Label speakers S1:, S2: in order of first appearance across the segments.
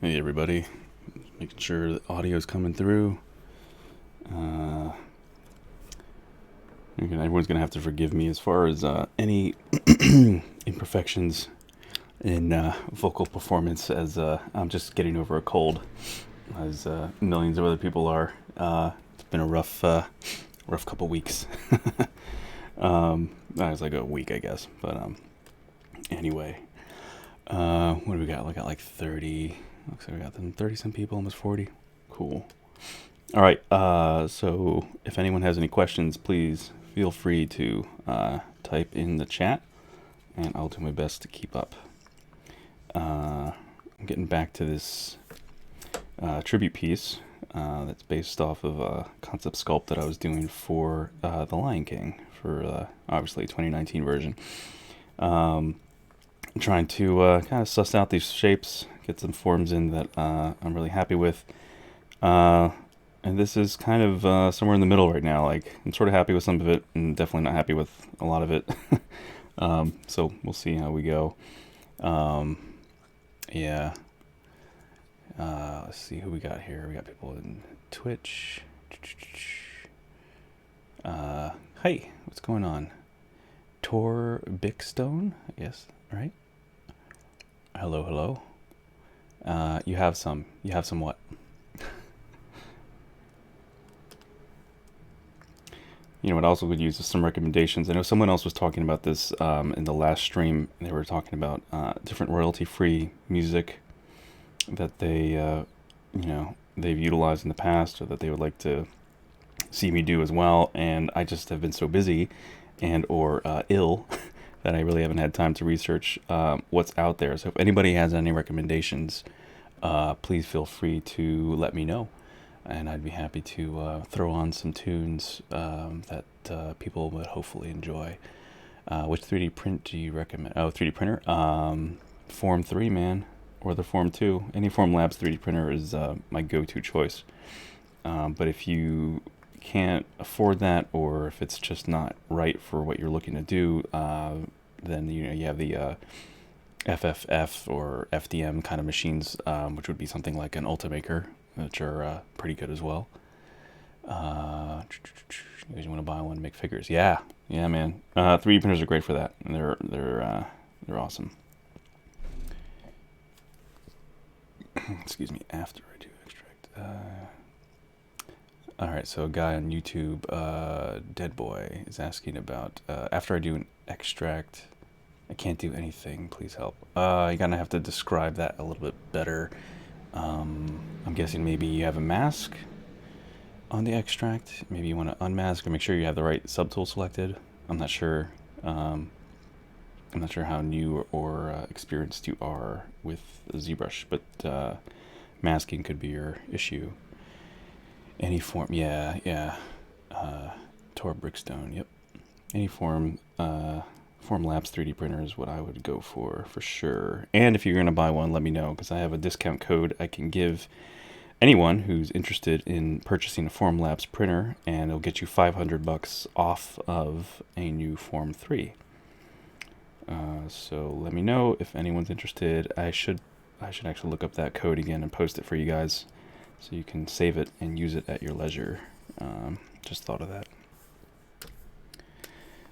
S1: Hey everybody, making sure the audio's coming through. Everyone's gonna have to forgive me as far as any imperfections in vocal performance, as I'm just getting over a cold, as millions of other people are. It's been a rough couple weeks. It's like a week, I guess. But anyway, what do we got? We got like 30. Looks like we got them 30 some people, almost 40. Cool. All right. So if anyone has any questions, please feel free to type in the chat, and I'll do my best to keep up. I'm getting back to this tribute piece that's based off of a concept sculpt that I was doing for The Lion King, for obviously 2019 version. I'm trying to kind of suss out these shapes, get some forms in that I'm really happy with. And this is kind of somewhere in the middle right now. Like, I'm sort of happy with some of it and definitely not happy with a lot of it. So we'll see how we go. Yeah. Let's see who we got here. We got people in Twitch. Hey, what's going on? Tor Bickstone, I guess, right? Hello, hello. You have some what? You know what, I also would use some recommendations. I know someone else was talking about this in the last stream. They were talking about different royalty-free music that they, they've utilized in the past, or that they would like to see me do as well. And I just have been so busy and or ill that I really haven't had time to research what's out there. So if anybody has any recommendations, please feel free to let me know, and I'd be happy to throw on some tunes that people would hopefully enjoy. Which 3D print do you recommend? Oh, 3D printer? Form 3, man, or the Form 2. Any Formlabs 3D printer is my go-to choice. But if you can't afford that, or if it's just not right for what you're looking to do, then you have the FFF or FDM kind of machines, which would be something like an Ultimaker, which are pretty good as well. You guys want to buy one, make figures? Yeah, man. 3D printers are great for that, and they're awesome. Excuse me. After I do extract. All right, so a guy on YouTube, Dead Boy, is asking about after I do an extract, I can't do anything. Please help. You're gonna have to describe that a little bit better. I'm guessing maybe you have a mask on the extract. Maybe you want to unmask, or make sure you have the right subtool selected. I'm not sure. I'm not sure how new or experienced you are with ZBrush, but masking could be your issue. Any form, yeah. Tor Brickstone, yep. Any form, Formlabs 3D printer is what I would go for sure. And if you're going to buy one, let me know, because I have a discount code I can give anyone who's interested in purchasing a Formlabs printer, and it'll get you $500 off of a new Form 3. So let me know if anyone's interested. I should actually look up that code again and post it for you guys, so you can save it and use it at your leisure. Just thought of that.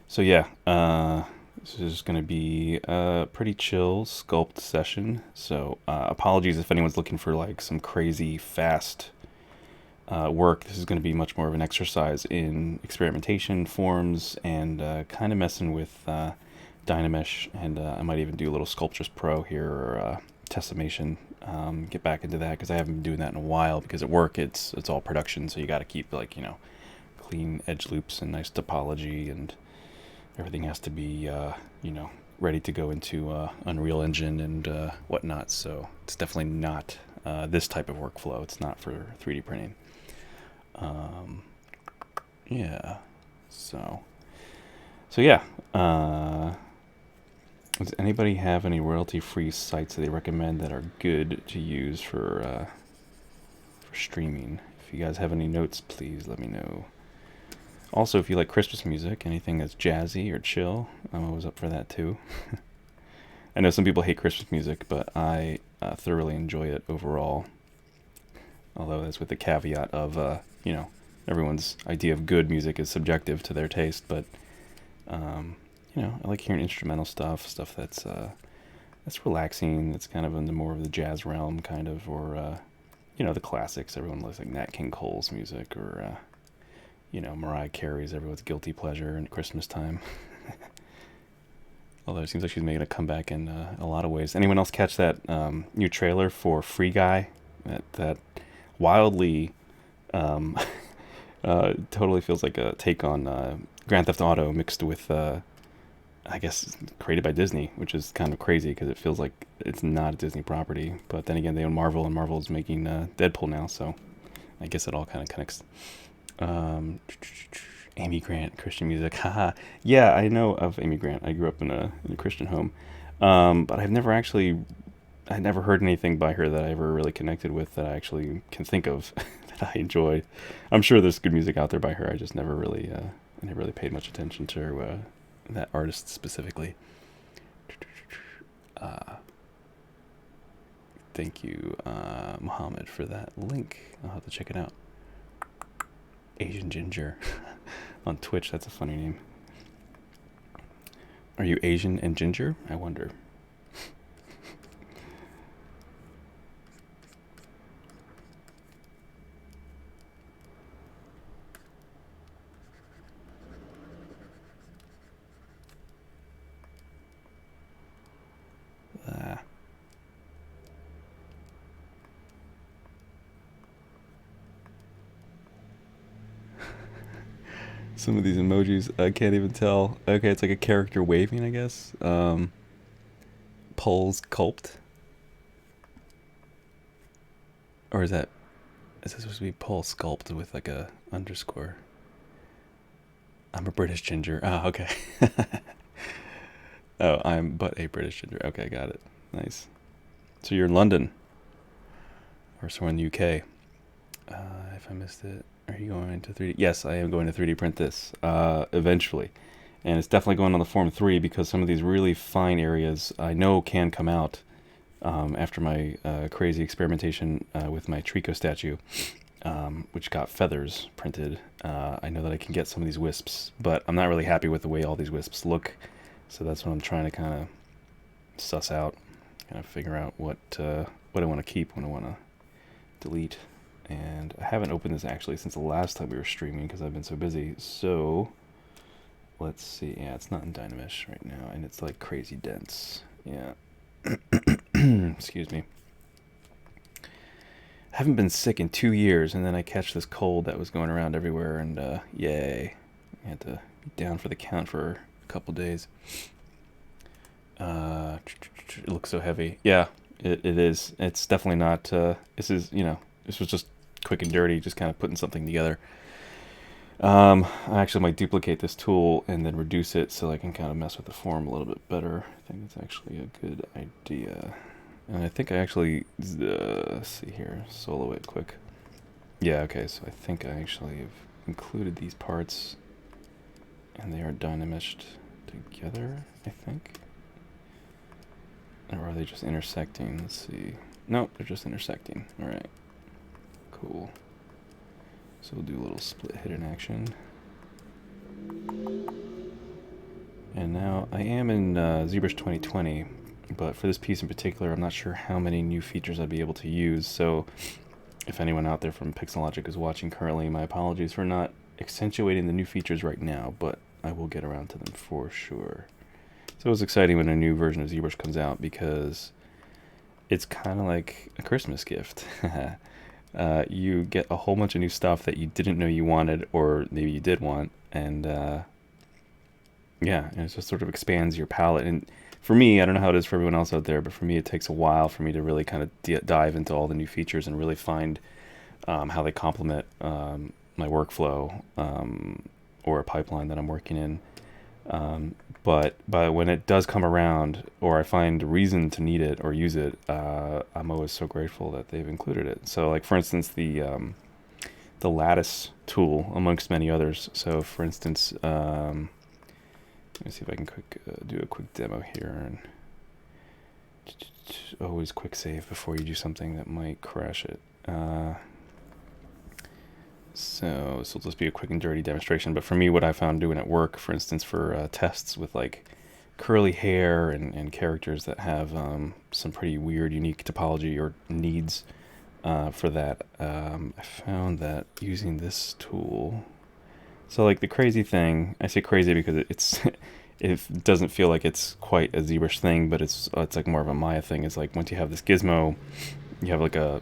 S1: So yeah, this is going to be a pretty chill sculpt session. So apologies if anyone's looking for like some crazy fast work. This is going to be much more of an exercise in experimentation, forms, and kind of messing with Dynamesh, and I might even do a little Sculptris Pro here, or Testimation. Get back into that, because I haven't been doing that in a while, because at work it's all production, so you got to keep clean edge loops and nice topology, and everything has to be ready to go into Unreal Engine and whatnot. So it's definitely not this type of workflow. It's not for 3D printing. Yeah. So yeah. Does anybody have any royalty-free sites that they recommend that are good to use for streaming? If you guys have any notes, please let me know. Also, if you like Christmas music, anything that's jazzy or chill, I'm always up for that too. I know some people hate Christmas music, but I thoroughly enjoy it overall. Although that's with the caveat of, you know, everyone's idea of good music is subjective to their taste. But, you know, I like hearing instrumental stuff that's relaxing. That's kind of in the more of the jazz realm, kind of, or you know, the classics. Everyone likes like Nat King Cole's music, or you know, Mariah Carey's everyone's guilty pleasure in Christmas time. Although it seems like she's making a comeback in a lot of ways. Anyone else catch that new trailer for Free Guy? That wildly totally feels like a take on Grand Theft Auto mixed with, I guess, created by Disney, which is kind of crazy because it feels like it's not a Disney property. But then again, they own Marvel, and Marvel's making Deadpool now, so I guess it all kind of connects. Amy Grant, Christian music. Haha. Yeah, I know of Amy Grant. I grew up in a Christian home. But I'd never heard anything by her that I ever really connected with that I actually can think of that I enjoyed. I'm sure there's good music out there by her. I just never really, I never really paid much attention to her, that artist specifically. Thank you, Muhammad, for that link. I'll have to check it out. Asian Ginger on Twitch. That's a funny name. Are you Asian and ginger? I wonder. Some of these emojis, I can't even tell. Okay, it's like a character waving, I guess. Pole Sculpt. Or is that supposed to be Pole Sculpt with like a underscore? I'm a British ginger. Oh, okay. Oh, I'm but a British ginger. Okay, got it. Nice. So you're in London. Or somewhere in the UK. If I missed it. Are you going to 3D? Yes, I am going to 3D print this eventually. And it's definitely going on the Form 3 because some of these really fine areas I know can come out after my crazy experimentation with my Trico statue, which got feathers printed. I know that I can get some of these wisps, but I'm not really happy with the way all these wisps look. So that's what I'm trying to kind of suss out, kind of figure out what I want to keep, what I want to delete. And I haven't opened this actually since the last time we were streaming because I've been so busy. So let's see. Yeah, it's not in Dynamesh right now, and it's like crazy dense. Yeah. Excuse me. I haven't been sick in 2 years, and then I catch this cold that was going around everywhere, and yay. I had to be down for the count for a couple days. It looks so heavy. Yeah, it is. It's definitely not. This is, you know, this was just quick and dirty, just kind of putting something together. I actually might duplicate this tool and then reduce it so I can kind of mess with the form a little bit better. I think it's actually a good idea. And I think I actually, let's see here, solo it quick. Yeah, okay, so I think I actually have included these parts and they are dynameshed together, I think. Or are they just intersecting? Let's see. Nope, they're just intersecting. All right. Cool. So we'll do a little split hidden action. And now I am in ZBrush 2020, but for this piece in particular, I'm not sure how many new features I'd be able to use. So if anyone out there from Pixelogic is watching currently, my apologies for not accentuating the new features right now, but I will get around to them for sure. So it's exciting when a new version of ZBrush comes out because it's kind of like a Christmas gift. You get a whole bunch of new stuff that you didn't know you wanted, or maybe you did want, and yeah, and it just sort of expands your palette. And for me, I don't know how it is for everyone else out there, but for me, it takes a while for me to really kind of dive into all the new features and really find how they complement my workflow or a pipeline that I'm working in. But when it does come around, or I find a reason to need it or use it, I'm always so grateful that they've included it. So, like for instance, the lattice tool, amongst many others. So, for instance, let me see if I can do a quick demo here. And always quick save before you do something that might crash it. So this will just be a quick and dirty demonstration. But for me, what I found doing at work, for instance, for tests with like curly hair and characters that have some pretty weird, unique topology or needs for that, I found that using this tool. So like the crazy thing, I say crazy because it's it doesn't feel like it's quite a ZBrush thing, but it's like more of a Maya thing. Is like once you have this gizmo, you have like a,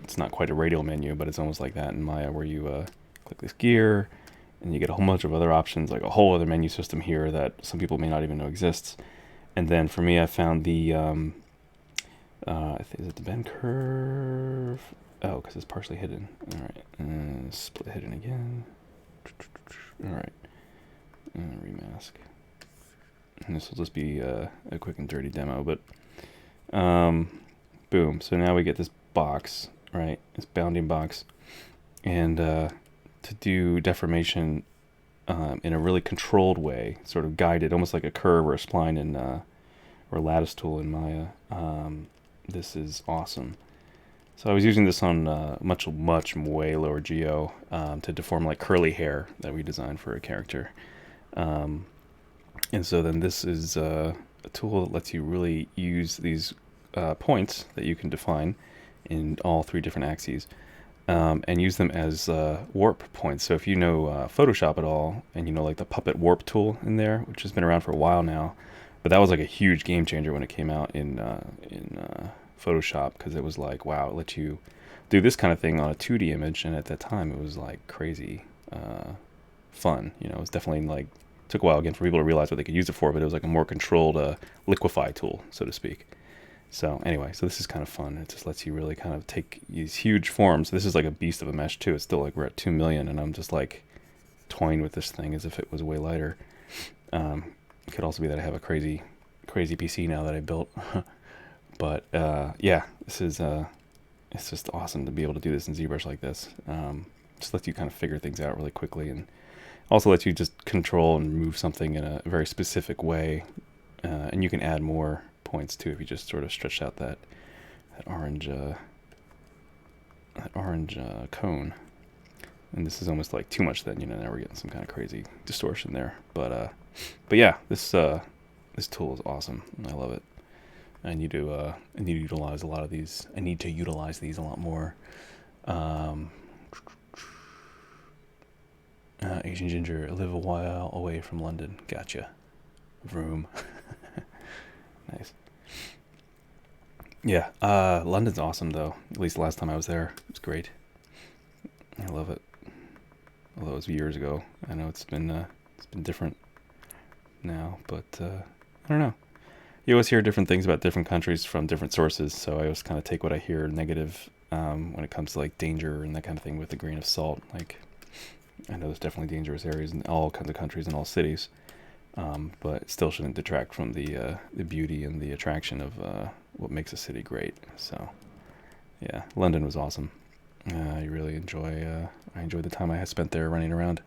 S1: it's not quite a radial menu, but it's almost like that in Maya, where you click this gear and you get a whole bunch of other options, like a whole other menu system here that some people may not even know exists. And then for me, I found the is it the bend curve? Oh, because it's partially hidden. All right, split hidden again. All right, and remask. And this will just be a quick and dirty demo, but boom. So now we get this box, right? This bounding box, and to do deformation in a really controlled way, sort of guided, almost like a curve or a spline in or a lattice tool in Maya. This is awesome. So I was using this on much way lower geo to deform like curly hair that we designed for a character. And so then this is a tool that lets you really use these points that you can define in all 3 different axes and use them as warp points. So if you know Photoshop at all, and you know like the puppet warp tool in there, which has been around for a while now, but that was like a huge game changer when it came out in Photoshop, because it was like, wow, it lets you do this kind of thing on a 2D image, and at that time it was like crazy fun. It was definitely like, took a while again for people to realize what they could use it for, but it was like a more controlled liquefy tool, so to speak. So anyway, so this is kind of fun. It just lets you really kind of take these huge forms. This is like a beast of a mesh too. It's still like we're at 2 million, and I'm just like toying with this thing as if it was way lighter. It could also be that I have a crazy PC now that I built. But yeah, this is it's just awesome to be able to do this in ZBrush like this. Just lets you kind of figure things out really quickly, and also lets you just control and move something in a very specific way. And you can add more points too if you just sort of stretch out that orange cone. And this is almost like too much then, now we're getting some kind of crazy distortion there. But yeah, this tool is awesome. I love it. I need to utilize a lot of these. I need to utilize these a lot more. Asian Ginger, live a while away from London. Gotcha. Vroom. Nice. Yeah, London's awesome though. At least the last time I was there, it was great. I love it. Although it was years ago. I know it's been different now, but I don't know. You always hear different things about different countries from different sources, so I always kind of take what I hear negative when it comes to like danger and that kind of thing with a grain of salt. Like, I know there's definitely dangerous areas in all kinds of countries and all cities, but it still shouldn't detract from the beauty and the attraction of what makes a city great. So, yeah, London was awesome. I really enjoyed the time I had spent there running around.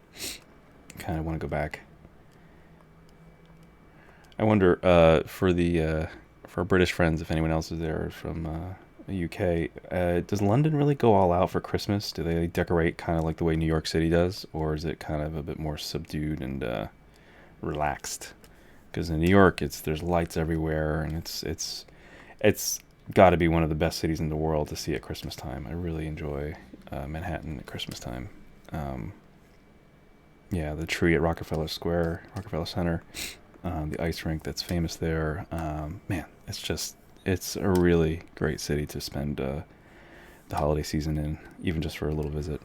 S1: Kind of want to go back. I wonder for our British friends, if anyone else is there from the UK, does London really go all out for Christmas? Do they decorate kind of like the way New York City does, or is it kind of a bit more subdued and relaxed? Because in New York, there's lights everywhere, and it's got to be one of the best cities in the world to see at Christmas time. I really enjoy Manhattan at Christmas time. Yeah, the tree at Rockefeller Center. The ice rink that's famous there. Man, it's a really great city to spend the holiday season in, even just for a little visit.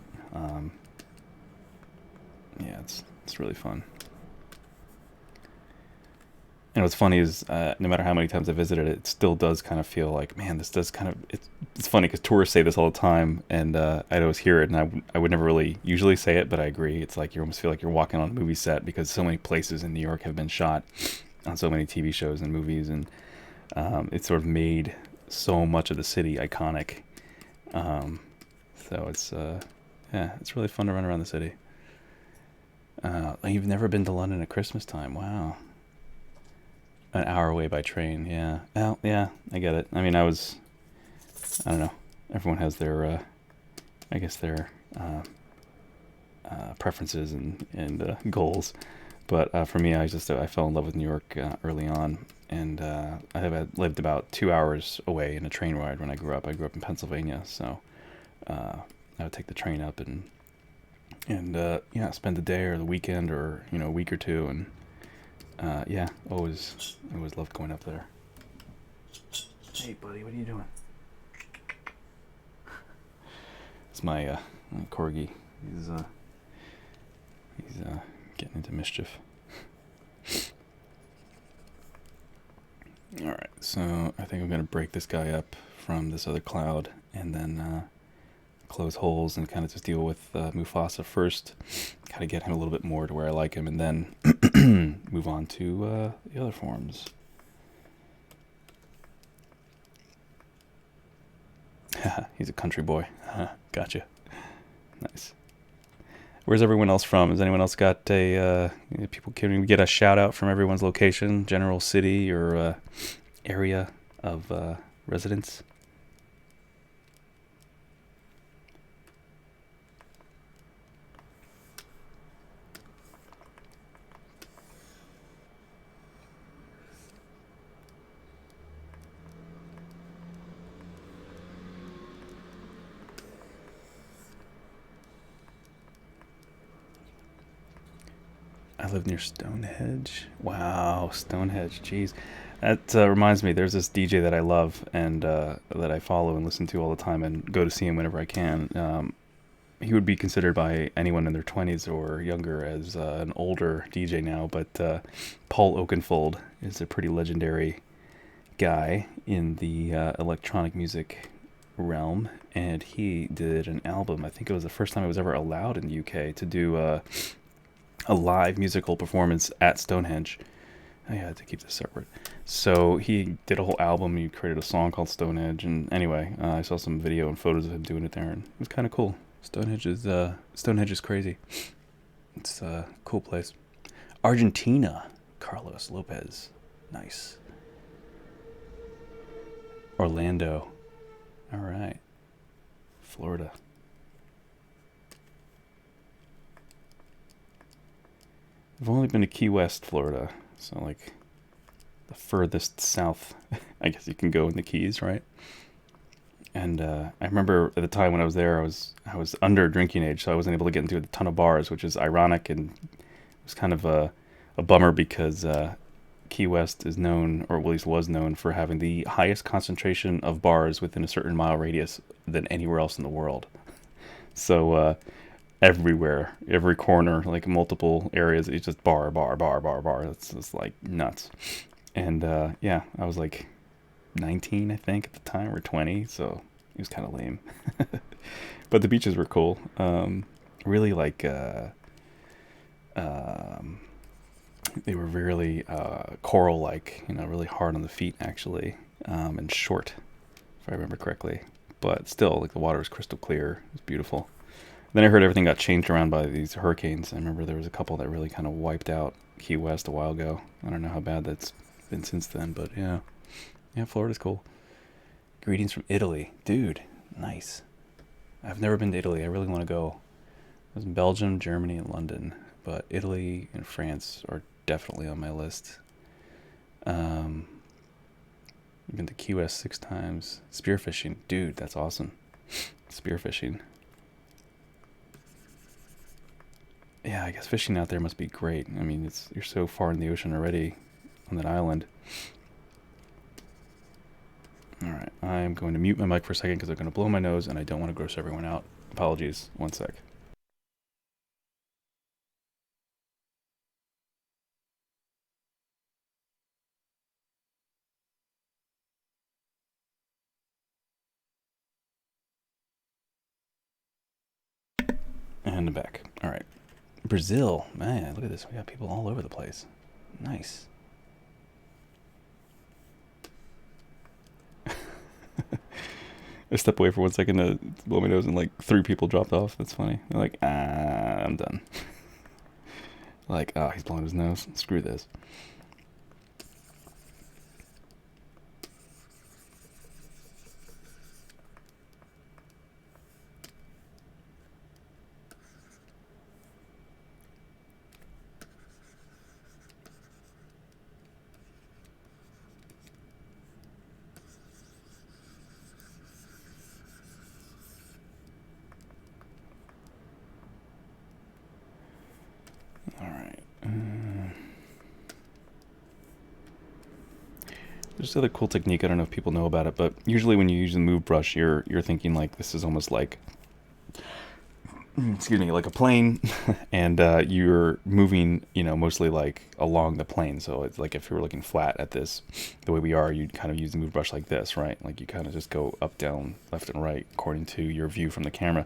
S1: Yeah, it's really fun. And what's funny is no matter how many times I visited it, it still does kind of feel like, man, this does kind of, it's funny because tourists say this all the time, and I'd always hear it, and I would never really usually say it, but I agree. It's like you almost feel like you're walking on a movie set, because so many places in New York have been shot on so many TV shows and movies, and it's sort of made so much of the city iconic. So it's yeah, it's really fun to run around the city. You've never been to London at Christmas time? Wow. An hour away by train, yeah. Well, yeah, I get it. I mean, I don't know. Everyone has their, I guess their preferences and goals. But for me, I fell in love with New York early on, and I have lived about 2 hours away in a train ride when I grew up. I grew up in Pennsylvania, so I would take the train up and yeah, spend the day or the weekend or a week or two, and yeah, always loved going up there. Hey, buddy, what are you doing? It's my corgi. He's getting into mischief. All right, so I think I'm gonna break this guy up from this other cloud, and then close holes and kind of just deal with Mufasa first, kind of get him a little bit more to where I like him, and then move on to the other forms. He's a country boy. Gotcha. Nice. Where's everyone else from? Has anyone else got people? Can we get a shout out from everyone's location, general city or area of residence? I live near Stonehenge. Wow, Stonehenge. Jeez. That reminds me, there's this DJ that I love and that I follow and listen to all the time and go to see him whenever I can. He would be considered by anyone in their 20s or younger as an older DJ now, but Paul Oakenfold is a pretty legendary guy in the electronic music realm, and he did an album. I think it was the first time it was ever allowed in the UK to do a live musical performance at Stonehenge. I had to keep this separate. So he did a whole album. He created a song called Stonehenge. And anyway, I saw some video and photos of him doing it there, and it was kind of cool. Stonehenge is crazy. It's a cool place. Argentina, Carlos Lopez, nice. Orlando, all right. Florida. I've only been to Key West, Florida, so like the furthest south I guess you can go in the Keys, right? And I remember at the time when I was there, I was under drinking age, so I wasn't able to get into a ton of bars, which is ironic, and it was kind of a bummer because Key West is known, or at least was known, for having the highest concentration of bars within a certain mile radius than anywhere else in the world. So everywhere, every corner, like multiple areas, it's just bar, bar, bar, bar, bar. It's just like nuts. And yeah, I was like 19, I think, at the time, or 20, so it was kind of lame. But the beaches were cool. Really like they were really coral-like, really hard on the feet actually, and short, if I remember correctly. But still, like the water was crystal clear. It was beautiful. Then I heard everything got changed around by these hurricanes. I remember there was a couple that really kind of wiped out Key West a while ago. I don't know how bad that's been since then, but yeah. Yeah, Florida's cool. Greetings from Italy. Dude, nice. I've never been to Italy. I really want to go. I was in Belgium, Germany, and London, but Italy and France are definitely on my list. I've been to Key West 6 times. Spearfishing. Dude, that's awesome. Spearfishing. Yeah, I guess fishing out there must be great. I mean, you're so far in the ocean already on that island. All right, I'm going to mute my mic for a second because I'm going to blow my nose and I don't want to gross everyone out. Apologies. One sec. And I'm back. All right. Brazil. Man, look at this. We got people all over the place. Nice. I stepped away for 1 second to blow my nose and like 3 people dropped off. That's funny. They're like, I'm done. Like, he's blowing his nose. Screw this. There's another cool technique. I don't know if people know about it, but usually when you use the move brush, you're thinking like this is almost like, excuse me, like a plane, and you're moving, mostly like along the plane. So it's like if you were looking flat at this, the way we are, you'd kind of use the move brush like this, right? Like you kind of just go up, down, left, and right according to your view from the camera.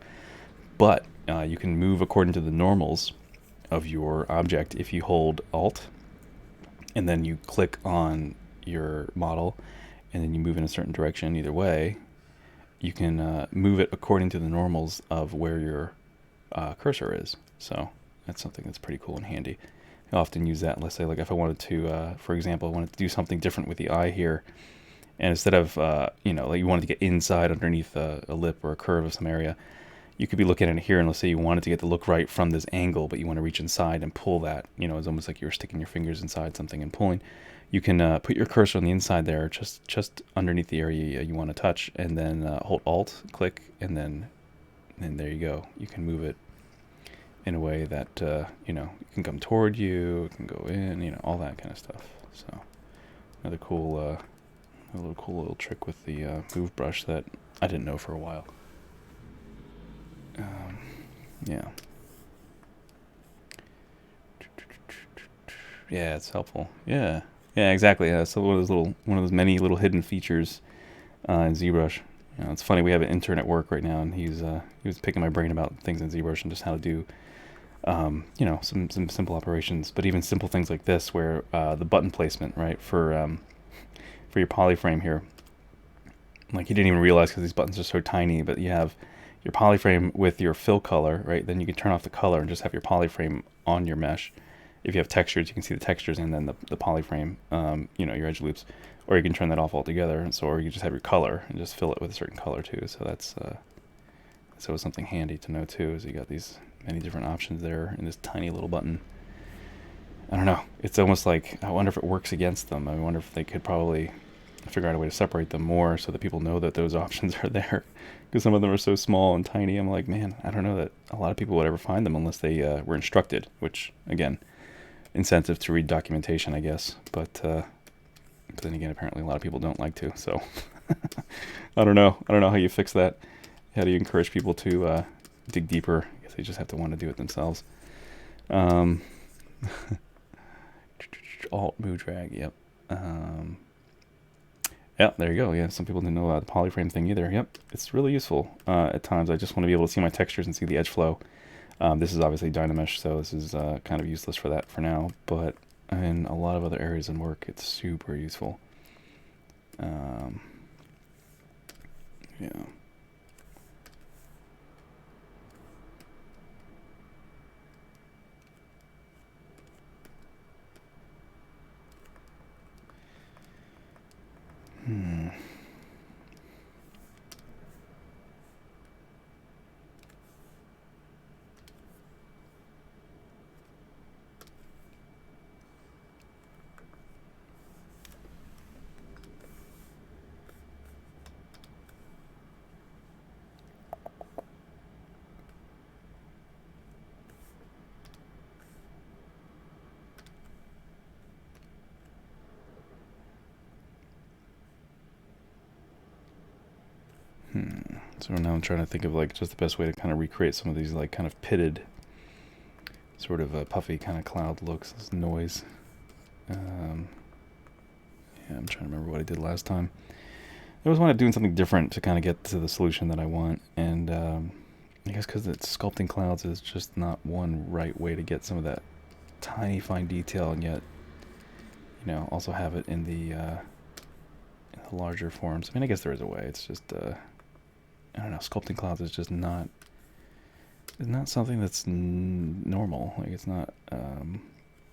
S1: But you can move according to the normals of your object if you hold Alt, and then you click on your model, and then you move in a certain direction. Either way, you can move it according to the normals of where your cursor is. So that's something that's pretty cool and handy. I often use that. Let's say like if I wanted to, for example, I wanted to do something different with the eye here, and instead of, like you wanted to get inside underneath a lip or a curve of some area, you could be looking at it here, and let's say you wanted to get the look right from this angle, but you want to reach inside and pull that. It's almost like you were sticking your fingers inside something and pulling. You can put your cursor on the inside there, just underneath the area you want to touch, and then hold Alt, click, and then there you go. You can move it in a way that it can come toward you, it can go in, all that kind of stuff. So another cool, little trick with the move brush that I didn't know for a while. Yeah. Yeah, it's helpful. Yeah. Yeah, exactly. So one of those many little hidden features in ZBrush. It's funny. We have an intern at work right now, and he was picking my brain about things in ZBrush and just how to do, some simple operations. But even simple things like this, where the button placement, right, for your polyframe here. Like he didn't even realize because these buttons are so tiny, but you have your polyframe with your fill color, right? Then you can turn off the color and just have your polyframe on your mesh. If you have textures, you can see the textures and then the polyframe, your edge loops. Or you can turn that off altogether. And so, or you just have your color and just fill it with a certain color too. So that's something handy to know too, is you got these many different options there in this tiny little button. I don't know. It's almost like, I wonder if it works against them. I wonder if they could probably figure out a way to separate them more so that people know that those options are there. Because some of them are so small and tiny. I'm like, man, I don't know that a lot of people would ever find them unless they were instructed, which, again, incentive to read documentation, I guess. But then again, apparently a lot of people don't like to. So I don't know. I don't know how you fix that. How do you encourage people to dig deeper? I guess they just have to want to do it themselves. Alt, move, drag, yep. Yeah, there you go. Yeah, some people didn't know about the polyframe thing either. Yep, it's really useful at times. I just want to be able to see my textures and see the edge flow. This is obviously Dynamesh, so this is kind of useless for that for now. But in a lot of other areas in work, it's super useful. Yeah. So now I'm trying to think of like just the best way to kind of recreate some of these like kind of pitted, sort of puffy kind of cloud looks, this noise. Yeah, I'm trying to remember what I did last time. I always wanted doing something different to kind of get to the solution that I want, and I guess because it's sculpting clouds is just not one right way to get some of that tiny fine detail, and yet also have it in the larger forms. I mean, I guess there is a way. It's just I don't know. Sculpting clouds is just not. It's not something that's normal. Like it's not.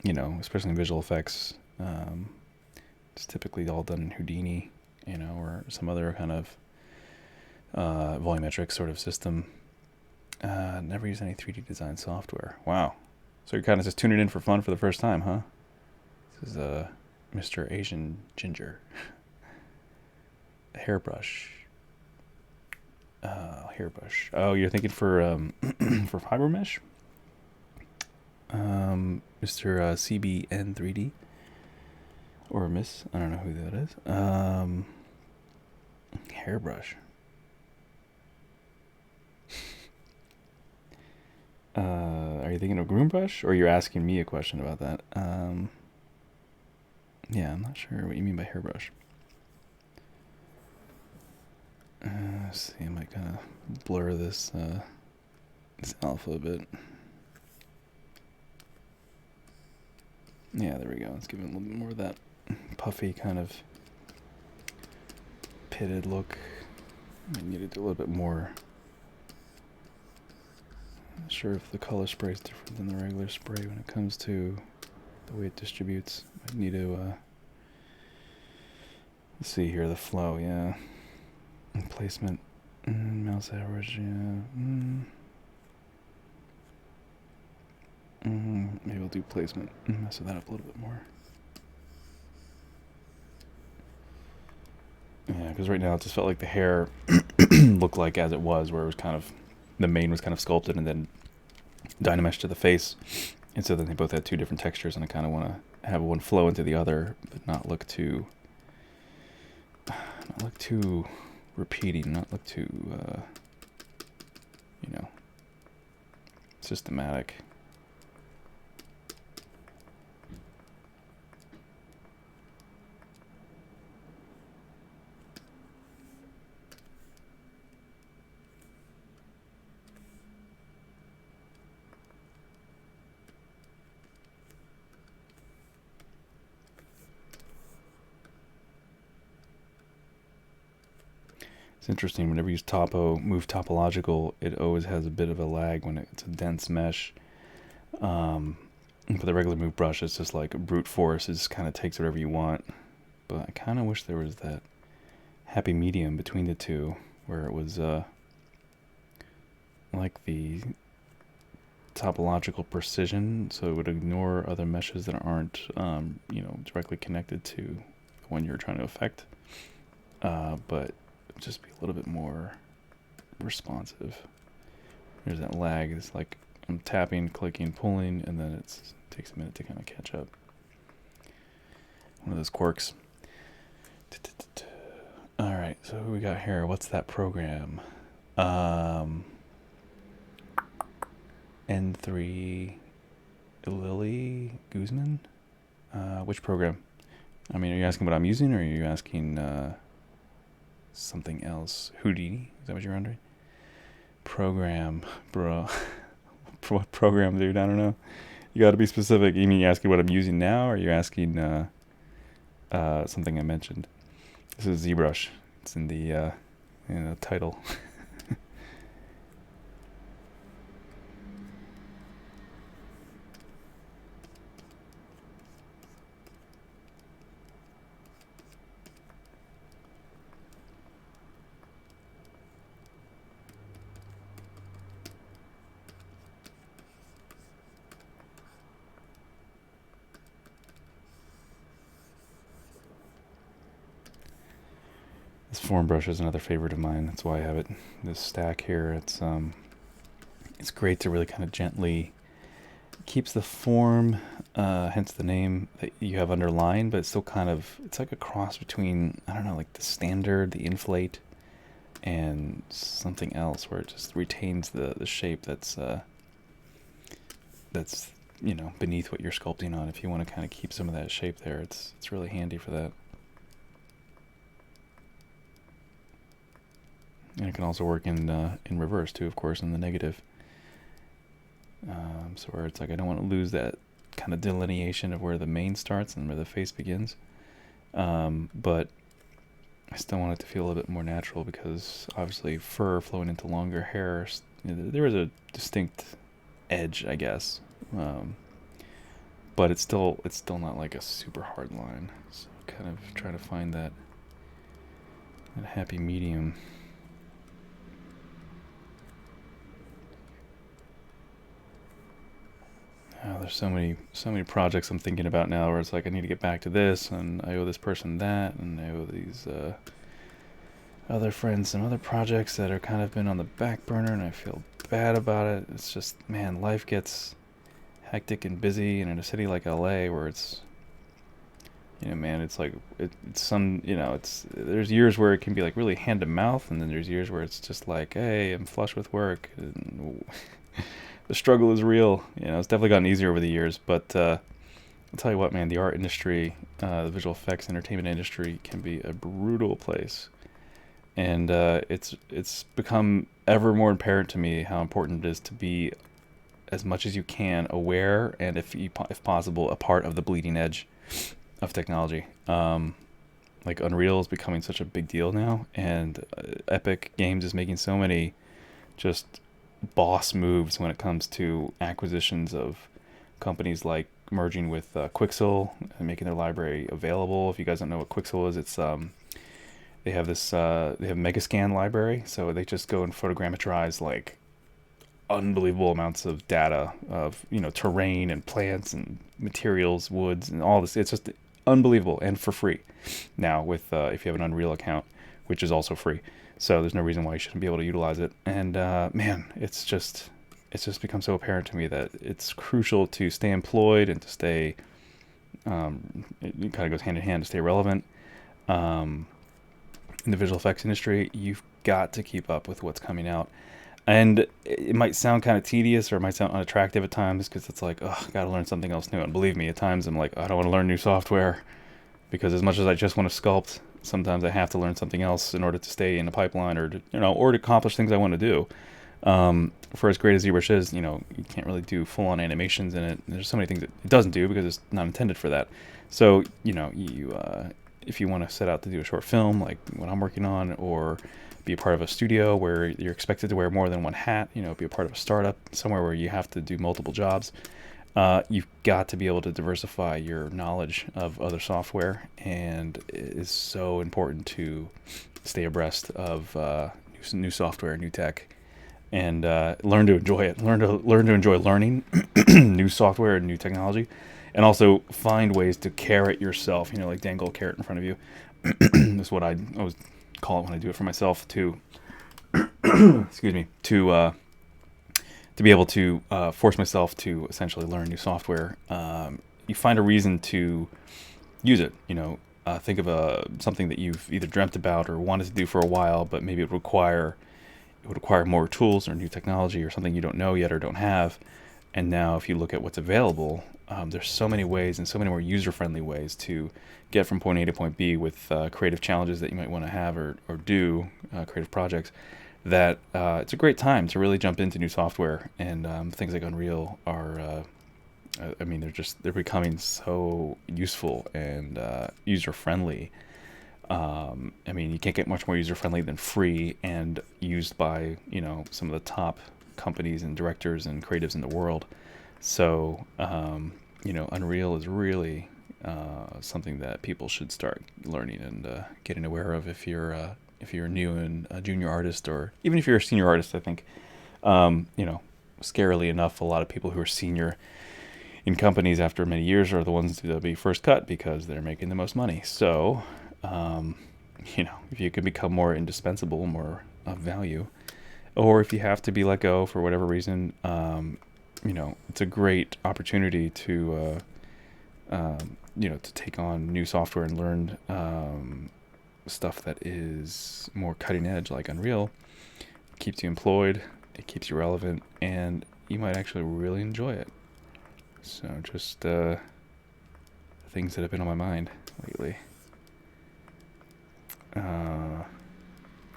S1: Especially in visual effects. It's typically all done in Houdini, or some other kind of volumetric sort of system. Never used any 3D design software. Wow. So you're kind of just tuning in for fun for the first time, huh? This is Mr. Asian Ginger. Hairbrush. Hairbrush. Oh, you're thinking for for fiber mesh? Mr. CBN3D. Or Miss, I don't know who that is. Hairbrush. Are you thinking of groom brush, or you're asking me a question about that? Yeah, I'm not sure what you mean by hairbrush. Let's see, I might kind of blur this this alpha a bit. Yeah, there we go. Let's give it a little bit more of that puffy kind of pitted look. I need to do a little bit more. Not sure if the color spray is different than the regular spray when it comes to the way it distributes. I need to let's see here, the flow, yeah. And placement, mouse average, yeah. Maybe we'll do placement, mess with that up a little bit more. Yeah, because right now it just felt like the hair looked like as it was, where it was kind of, the mane was kind of sculpted and then Dynamesh to the face. And so then they both had two different textures, and I kind of want to have one flow into the other, but not look too repeating, not look too, you know, systematic. It's interesting, whenever you use move topological, it always has a bit of a lag when it's a dense mesh. But the regular move brush is just like a brute force. It just kind of takes whatever you want. But I kind of wish there was that happy medium between the two, where it was like the topological precision, so it would ignore other meshes that aren't, you know, directly connected to the one you're trying to affect. But just be a little bit more responsive. There's that lag. It's like I'm tapping, clicking, pulling, and then it takes a minute to kind of catch up. One of those quirks. All right, so who we got here? What's that program? N3 Lily Guzman? Which program? I mean, are you asking what I'm using, or are you asking something else? Houdini? Is that what you're wondering? Program, bro. What program, dude? I don't know. You got to be specific. You mean you're asking what I'm using now, or are you asking something I mentioned? This is ZBrush. It's in the title. This form brush is another favorite of mine. That's why I have it. This stack here. It's great to really kind of gently keeps the form, hence the name that you have underlined, but it's still kind of, it's like a cross between, I don't know, like the standard, the inflate, and something else where it just retains the shape that's you know, beneath what you're sculpting on. If you want to kind of keep some of that shape there, it's really handy for that. And it can also work in reverse too, of course, in the negative. So where it's like I don't want to lose that kind of delineation of where the mane starts and where the face begins. But I still want it to feel a little bit more natural, because obviously fur flowing into longer hair, you know, there is a distinct edge, I guess. But it's still not like a super hard line. So kind of try to find that happy medium. Oh, there's so many projects I'm thinking about now where it's like I need to get back to this, and I owe this person that, and I owe these other friends some other projects that are kind of been on the back burner, and I feel bad about it. It's just, man, life gets hectic and busy, and in a city like LA where it's, Man, it's like it's some, it's there's years where it can be like really hand to mouth, and then there's years where it's just like, hey, I'm flush with work. And the struggle is real. It's definitely gotten easier over the years, but I'll tell you what, man, the art industry, the visual effects entertainment industry can be a brutal place, and it's become ever more apparent to me how important it is to be as much as you can aware and if possible a part of the bleeding edge of technology. Like Unreal is becoming such a big deal now, and Epic Games is making so many just boss moves when it comes to acquisitions of companies, like merging with Quixel and making their library available. If you guys don't know what Quixel is, it's they have this they have Megascan library, so they just go and photogrammetrize like unbelievable amounts of data of terrain and plants and materials, woods, and all this. It's just unbelievable, and for free now with if you have an Unreal account, which is also free. So there's no reason why you shouldn't be able to utilize it. And man, it's just become so apparent to me that it's crucial to stay employed and to stay. It kind of goes hand in hand to stay relevant. In the visual effects industry, you've got to keep up with what's coming out. And it might sound kind of tedious, or it might sound unattractive at times, because it's like, oh, I got to learn something else new. And believe me, at times I'm like, I don't want to learn new software, because as much as I just want to sculpt, sometimes I have to learn something else in order to stay in the pipeline, or to accomplish things I want to do. For as great as ZBrush is, you can't really do full-on animations in it. There's so many things that it doesn't do because it's not intended for that. So, if you want to set out to do a short film, like what I'm working on, or be a part of a studio where you're expected to wear more than one hat, be a part of a startup, somewhere where you have to do multiple jobs, you've got to be able to diversify your knowledge of other software, and it is so important to stay abreast of new software, new tech, and learn to enjoy it. Learn to enjoy learning new software and new technology, and also find ways to carrot yourself. Like dangle a carrot in front of you. That's what I always call it when I do it for myself. To excuse me, to be able to force myself to essentially learn new software. You find a reason to use it. Think of something that you've either dreamt about or wanted to do for a while, but maybe it would require more tools or new technology or something you don't know yet or don't have. And now if you look at what's available, there's so many ways and so many more user-friendly ways to get from point A to point B with creative challenges that you might want to have or do, creative projects, that it's a great time to really jump into new software. And things like Unreal are, they're becoming so useful and user-friendly. You can't get much more user-friendly than free and used by, some of the top companies and directors and creatives in the world. So, Unreal is really something that people should start learning and getting aware of if you're new and a junior artist, or even if you're a senior artist. I think, scarily enough, a lot of people who are senior in companies after many years are the ones that be first cut because they're making the most money. So, if you can become more indispensable, more of value, or if you have to be let go for whatever reason, it's a great opportunity to, to take on new software and learn stuff that is more cutting edge, like Unreal. It keeps you employed, it keeps you relevant, and you might actually really enjoy it. So just things that have been on my mind lately.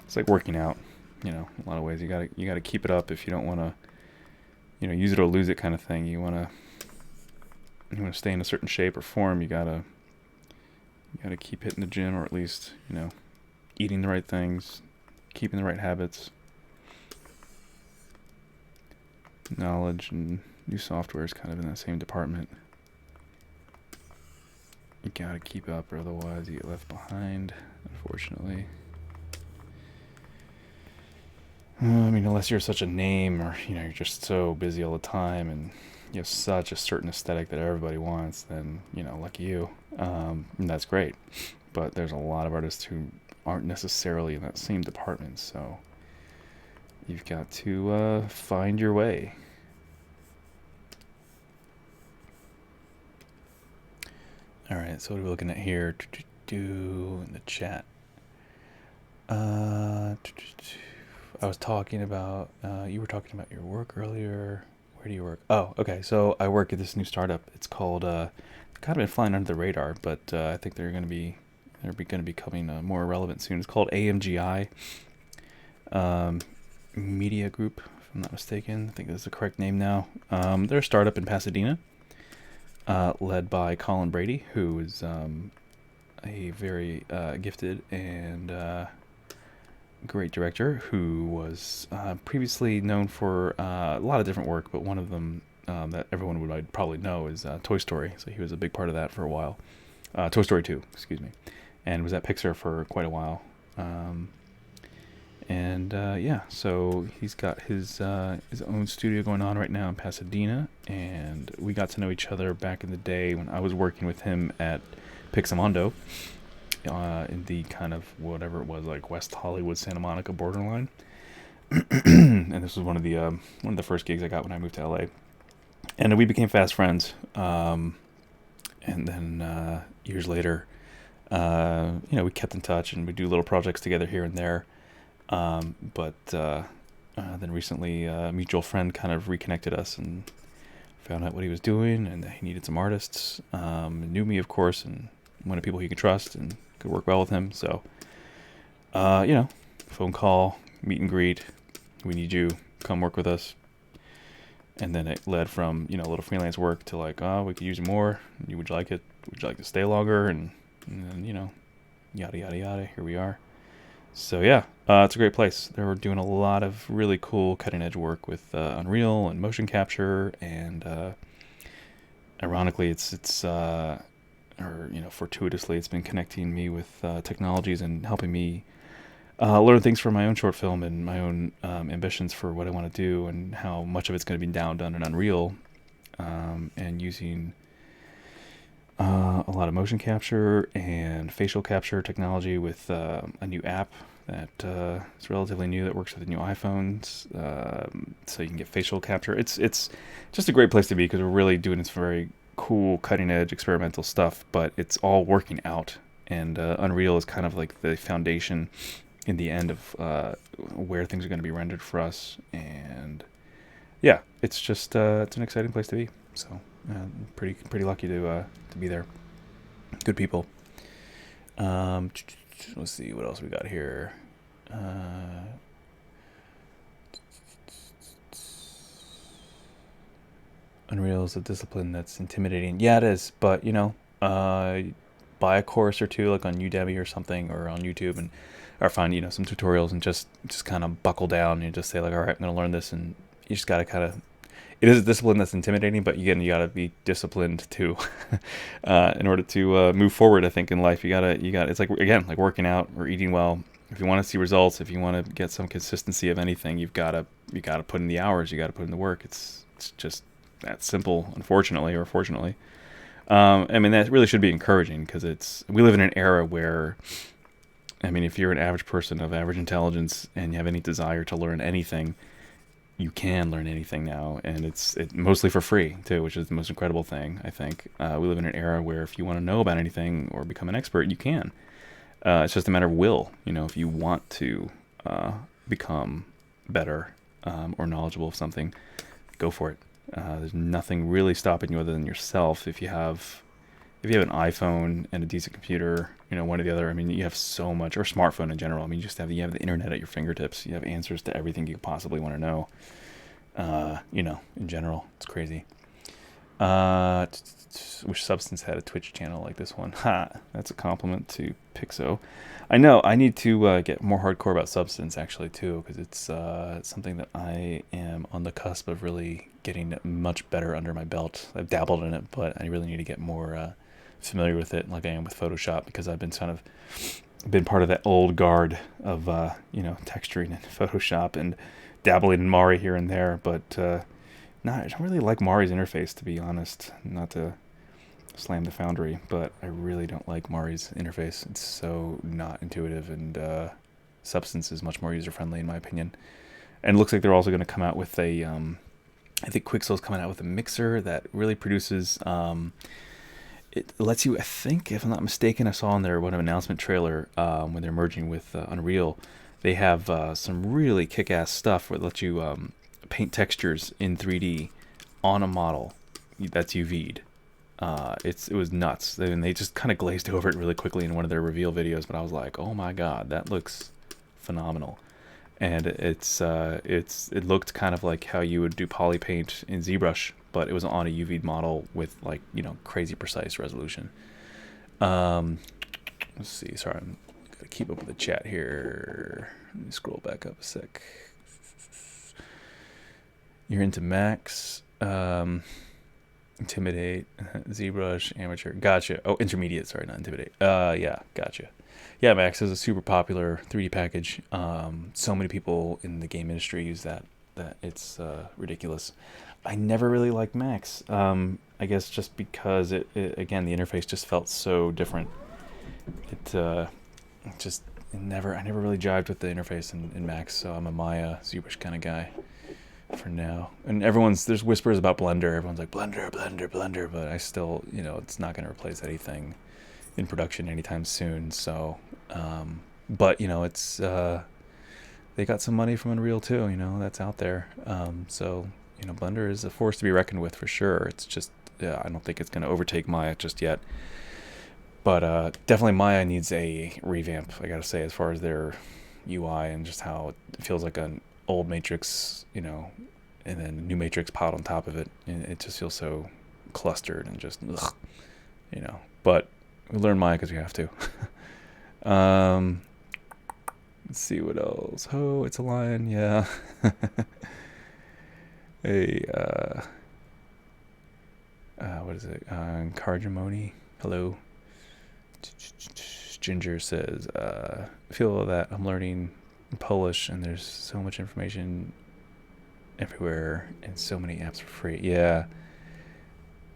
S1: It's like working out, a lot of ways. You gotta keep it up if you don't want to, use it or lose it kind of thing. You want to stay in a certain shape or form. You gotta keep hitting the gym, or at least, eating the right things, keeping the right habits. Knowledge and new software is kind of in that same department. You gotta keep up, or otherwise you get left behind, unfortunately. Unless you're such a name, or you're just so busy all the time, and you have such a certain aesthetic that everybody wants, then lucky you. And that's great. But there's a lot of artists who aren't necessarily in that same department, so you've got to find your way. All right, so what are we looking at here? In the chat. I was talking about, you were talking about your work earlier. Where do you work? Oh, okay. So I work at this new startup. It's called, kind of been flying under the radar, but I think they're going to be becoming more relevant soon. It's called AMGI Media Group, if I'm not mistaken. I think that's the correct name now. They're a startup in Pasadena, led by Colin Brady, who is a very gifted and great director who was previously known for a lot of different work, but one of them that everyone would probably know is Toy Story. So he was a big part of that for a while. Toy Story 2, excuse me. And was at Pixar for quite a while. Yeah, so he's got his own studio going on right now in Pasadena, and we got to know each other back in the day when I was working with him at Pixamondo, in the kind of whatever it was, like West Hollywood, Santa Monica borderline. And this was one of the first gigs I got when I moved to LA, and we became fast friends. And then years later, we kept in touch and we do little projects together here and there. But then recently, a mutual friend kind of reconnected us and found out what he was doing, and that he needed some artists. Knew me, of course, and one of the people he could trust and could work well with him. So, phone call, meet and greet. We need you. Come work with us. And then it led from, a little freelance work to like, we could use you more. Would you like it? Would you like to stay longer? And then, yada, yada, yada. Here we are. So yeah, it's a great place. They were doing a lot of really cool cutting edge work with Unreal and motion capture, and ironically, fortuitously, it's been connecting me with technologies and helping me learn things for my own short film and my own ambitions for what I want to do, and how much of it's going to be done in Unreal, and using a lot of motion capture and facial capture technology with a new app that is relatively new that works with the new iPhones, so you can get facial capture. It's just a great place to be because we're really doing this very cool, cutting edge, experimental stuff, but it's all working out. And Unreal is kind of like the foundation in the end of where things are going to be rendered for us. And yeah, it's just it's an exciting place to be. So pretty lucky to be there. Good people. Let's see what else we got here. Unreal is a discipline that's intimidating. Yeah, it is. But buy a course or two, like on Udemy or something, or on YouTube, or find some tutorials and just kind of buckle down and just say like, all right, I'm gonna learn this, and you just gotta kind of. It is a discipline that's intimidating, but again, you gotta be disciplined too, in order to move forward. I think in life, you gotta. It's like working out or eating well. If you want to see results, if you want to get some consistency of anything, you gotta put in the hours. You gotta put in the work. It's just that simple, unfortunately or fortunately. That really should be encouraging because we live in an era where, if you're an average person of average intelligence and you have any desire to learn anything, you can learn anything now, and it's mostly for free too, which is the most incredible thing. I think we live in an era where if you want to know about anything or become an expert, you can. It's just a matter of will. If you want to become better or knowledgeable of something, go for it. There's nothing really stopping you other than yourself. If you have an iPhone and a decent computer, one or the other. You have so much, or smartphone in general. You have the internet at your fingertips. You have answers to everything you possibly want to know. In general, it's crazy. Wish Substance had a Twitch channel like this one. Ha! That's a compliment to Pixo. I know. I need to get more hardcore about Substance actually too, because it's something that I am on the cusp of really getting much better under my belt. I've dabbled in it, but I really need to get more familiar with it, like I am with Photoshop, because I've been part of that old guard of texturing in Photoshop and dabbling in Mari here and there, but I don't really like Mari's interface, to be honest. Not to slam the Foundry, but I really don't like Mari's interface. It's so not intuitive, and Substance is much more user-friendly in my opinion. And it looks like they're also going to come out with I think Quixel's coming out with a mixer that really produces it lets you, I think, if I'm not mistaken, I saw on their one of announcement trailer when they're merging with Unreal, they have some really kick-ass stuff where it lets you paint textures in 3D on a model that's UV'd. It was nuts. They just kind of glazed over it really quickly in one of their reveal videos, but I was like, oh my god, that looks phenomenal. And it looked kind of like how you would do poly paint in ZBrush, but it was on a UV model with, like, you know, crazy precise resolution. Let's see. Sorry, I'm gotta keep up with the chat here. Let me scroll back up a sec. You're into Max, Intimidate, ZBrush, Amateur. Gotcha. Oh, Intermediate. Sorry, not Intimidate. Yeah, gotcha. Yeah, Max is a super popular 3D package. So many people in the game industry use that it's ridiculous. I never really liked Max. I guess just because it again, the interface just felt so different. I never really jived with the interface in Max, so I'm a Maya ZBrush kind of guy for now. And there's whispers about Blender. Everyone's like, Blender, Blender, Blender, but I still, you know, it's not going to replace anything in production anytime soon. So, but, you know, it's, they got some money from Unreal too, you know, that's out there. So, you know, Blender is a force to be reckoned with for sure. It's just, yeah, I don't think it's going to overtake Maya just yet. But definitely Maya needs a revamp, I gotta say, as far as their UI and just how it feels like an old Matrix, you know, and then a new Matrix piled on top of it. And it just feels so clustered and just, ugh, you know. But we learn Maya because we have to. Let's see what else. Oh, it's a lion, yeah. Hey, what is it? Cardamoni, hello. Ginger says, I feel that I'm learning Polish and there's so much information everywhere and so many apps for free. Yeah.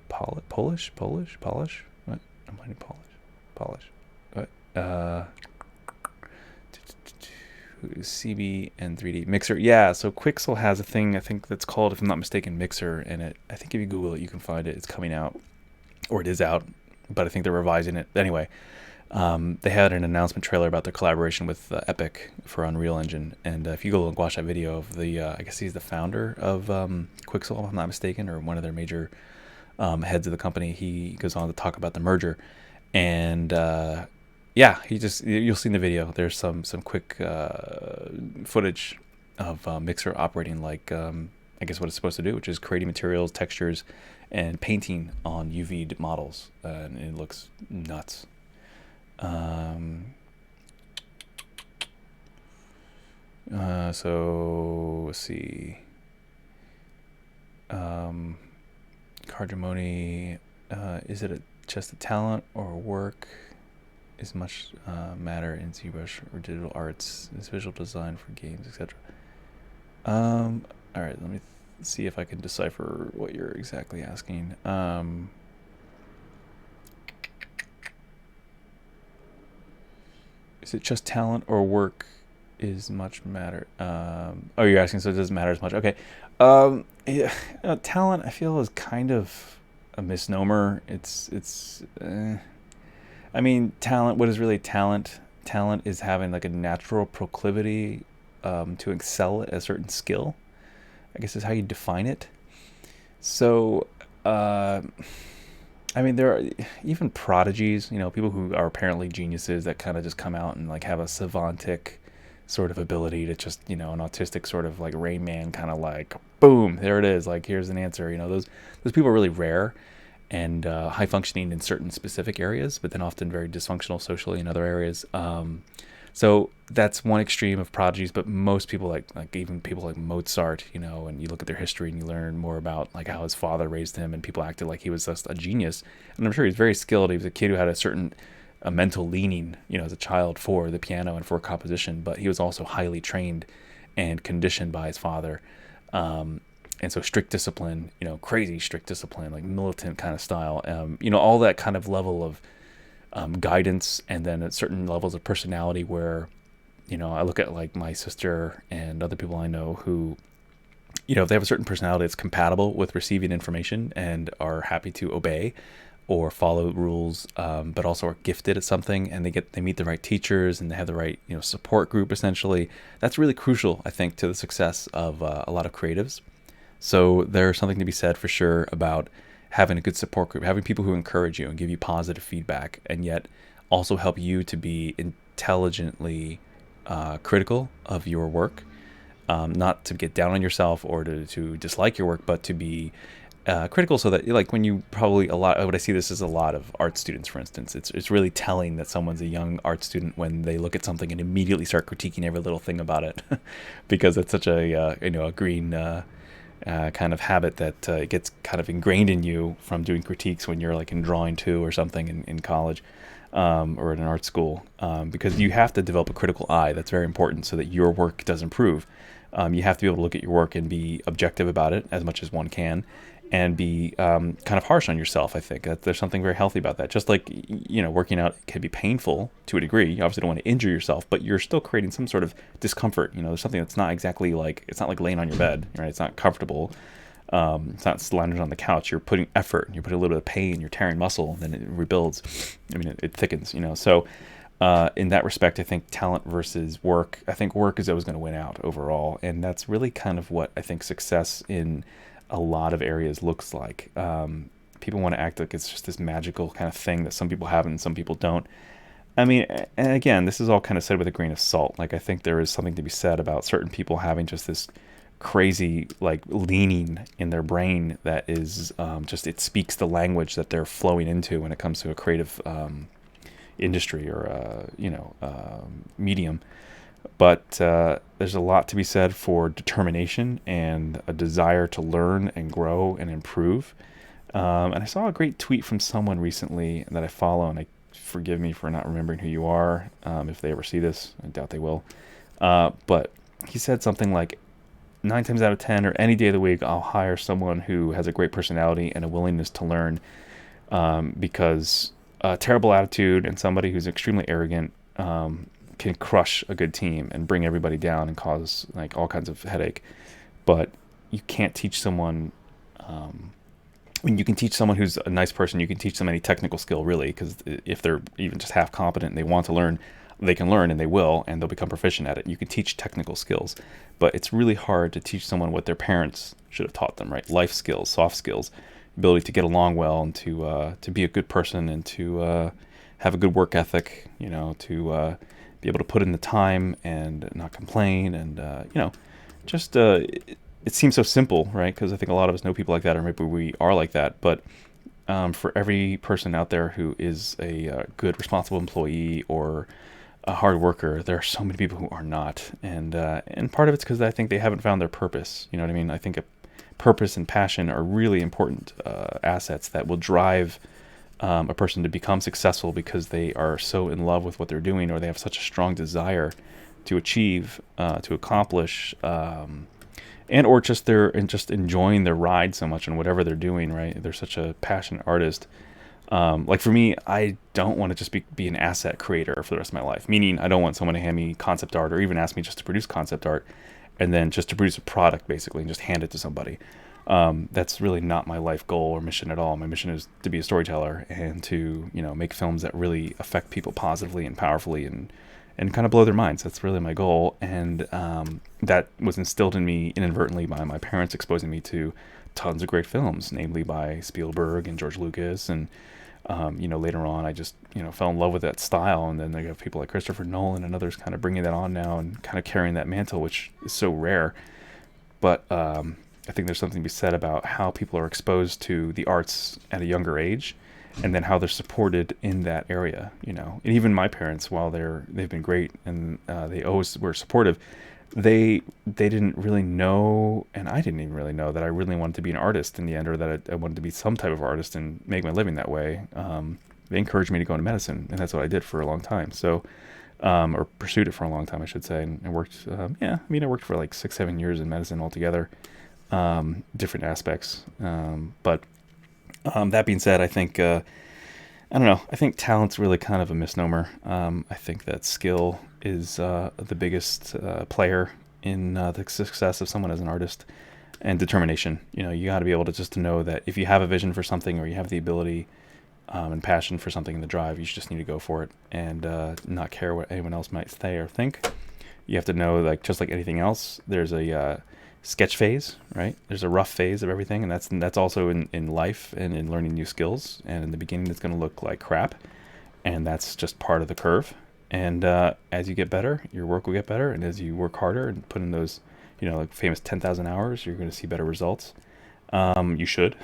S1: Polish? What? I'm learning Polish. What? CB and 3D Mixer. Yeah, so Quixel has a thing, I think, that's called, if I'm not mistaken, Mixer, and I think if you Google it, you can find it. It's coming out, or it is out, but I think they're revising it. Anyway, they had an announcement trailer about their collaboration with Epic for Unreal Engine, and if you go and watch that video of the, I guess he's the founder of Quixel, if I'm not mistaken, or one of their major heads of the company, he goes on to talk about the merger, and yeah, you'll see in the video, there's some quick footage of Mixer operating like, I guess what it's supposed to do, which is creating materials, textures, and painting on UV models, and it looks nuts. So let's see. Cardamoni, is it just a talent or work? Is much matter in ZBrush or digital arts? Is visual design for games, etc. All right, let me see if I can decipher what you're exactly asking. Is it just talent or work is much matter? Oh, you're asking, so it doesn't matter as much. Okay. Yeah, talent, I feel, is kind of a misnomer. I mean, talent, what is really talent? Talent is having like a natural proclivity to excel at a certain skill, I guess is how you define it. So, I mean, there are even prodigies, you know, people who are apparently geniuses that kind of just come out and like have a savantic sort of ability to just, you know, an autistic sort of like Rain Man kind of like, boom, there it is. Like, here's an answer. You know, those people are really rare and high functioning in certain specific areas, but then often very dysfunctional socially in other areas. So that's one extreme of prodigies, but most people like even people like Mozart, you know, and you look at their history and you learn more about like how his father raised him and people acted like he was just a genius. And I'm sure he's very skilled. He was a kid who had a mental leaning, you know, as a child for the piano and for composition, but he was also highly trained and conditioned by his father. And so strict discipline, you know, crazy strict discipline, like militant kind of style, you know, all that kind of level of guidance, and then at certain levels of personality where, you know, I look at like my sister and other people I know who, you know, if they have a certain personality that's compatible with receiving information and are happy to obey, or follow rules, but also are gifted at something, and they meet the right teachers and they have the right support group. Essentially, that's really crucial, I think, to the success of a lot of creatives. So there's something to be said for sure about having a good support group, having people who encourage you and give you positive feedback, and yet also help you to be intelligently critical of your work, not to get down on yourself or to dislike your work, but to be critical, so that, like, when you probably what I see this is a lot of art students, for instance, it's really telling that someone's a young art student when they look at something and immediately start critiquing every little thing about it, because it's such a green kind of habit that it gets kind of ingrained in you from doing critiques when you're like in drawing too or something in college, or in an art school, because you have to develop a critical eye. That's very important so that your work does improve. You have to be able to look at your work and be objective about it as much as one can, and be kind of harsh on yourself. I think that there's something very healthy about that. Just like, working out can be painful to a degree. You obviously don't want to injure yourself, but you're still creating some sort of discomfort. There's something that's not exactly like, it's not like laying on your bed, right? It's not comfortable. It's not lounging on the couch. You're putting effort. You put a little bit of pain. You're tearing muscle, and then it rebuilds. I mean, it thickens. So in that respect, I think talent versus work. I think work is always going to win out overall, and that's really kind of what I think success in a lot of areas looks like. People want to act like it's just this magical kind of thing that some people have and some people don't. I mean, and again, this is all kind of said with a grain of salt. Like, I think there is something to be said about certain people having just this crazy, like, leaning in their brain that is just, it speaks the language that they're flowing into when it comes to a creative industry or medium. But there's a lot to be said for determination and a desire to learn and grow and improve. And I saw a great tweet from someone recently that I follow, and forgive me for not remembering who you are, if they ever see this. I doubt they will. But he said something like, 9 times out of 10 or any day of the week, I'll hire someone who has a great personality and a willingness to learn, because a terrible attitude and somebody who's extremely arrogant can crush a good team and bring everybody down and cause like all kinds of headache. But you can't teach someone, when you can teach someone who's a nice person, you can teach them any technical skill, really, because if they're even just half competent and they want to learn, they can learn, and they will, and they'll become proficient at it. You can teach technical skills, but it's really hard to teach someone what their parents should have taught them, right? Life skills, soft skills, ability to get along well, and to be a good person, and to have a good work ethic, to be able to put in the time and not complain, and just it seems so simple, right? Because I think a lot of us know people like that, or maybe we are like that. But for every person out there who is a good, responsible employee or a hard worker, there are so many people who are not, and part of it's because I think they haven't found their purpose. You know what I mean? I think a purpose and passion are really important assets that will drive a person to become successful, because they are so in love with what they're doing, or they have such a strong desire to achieve, to accomplish, or just just enjoying their ride so much in whatever they're doing. Right? They're such a passionate artist. Like for me, I don't want to just be an asset creator for the rest of my life. Meaning, I don't want someone to hand me concept art, or even ask me just to produce concept art, and then just to produce a product basically and just hand it to somebody. That's really not my life goal or mission at all. My mission is to be a storyteller and to, make films that really affect people positively and powerfully, and kind of blow their minds. That's really my goal. And that was instilled in me inadvertently by my parents exposing me to tons of great films, namely by Spielberg and George Lucas. And, later on, I just, fell in love with that style. And then they have people like Christopher Nolan and others kind of bringing that on now and kind of carrying that mantle, which is so rare. But I think there's something to be said about how people are exposed to the arts at a younger age, and then how they're supported in that area. And even my parents, while they've been great and they always were supportive, they didn't really know, and I didn't even really know, that I really wanted to be an artist in the end, or that I wanted to be some type of artist and make my living that way. They encouraged me to go into medicine, and that's what I did for a long time. So, or pursued it for a long time, I should say, and worked. I worked for like 6-7 years in medicine altogether, different aspects. But that being said, I think I don't know. I think talent's really kind of a misnomer. I think that skill is the biggest player in the success of someone as an artist, and determination. You got to be able to just to know that if you have a vision for something, or you have the ability and passion for something in the drive, you just need to go for it and not care what anyone else might say or think. You have to know, like, just like anything else, there's a sketch phase, right? There's a rough phase of everything, and that's also in life and in learning new skills. And in the beginning, it's going to look like crap, and that's just part of the curve. And as you get better, your work will get better, and as you work harder and put in those, like famous 10,000 hours, you're going to see better results. You should,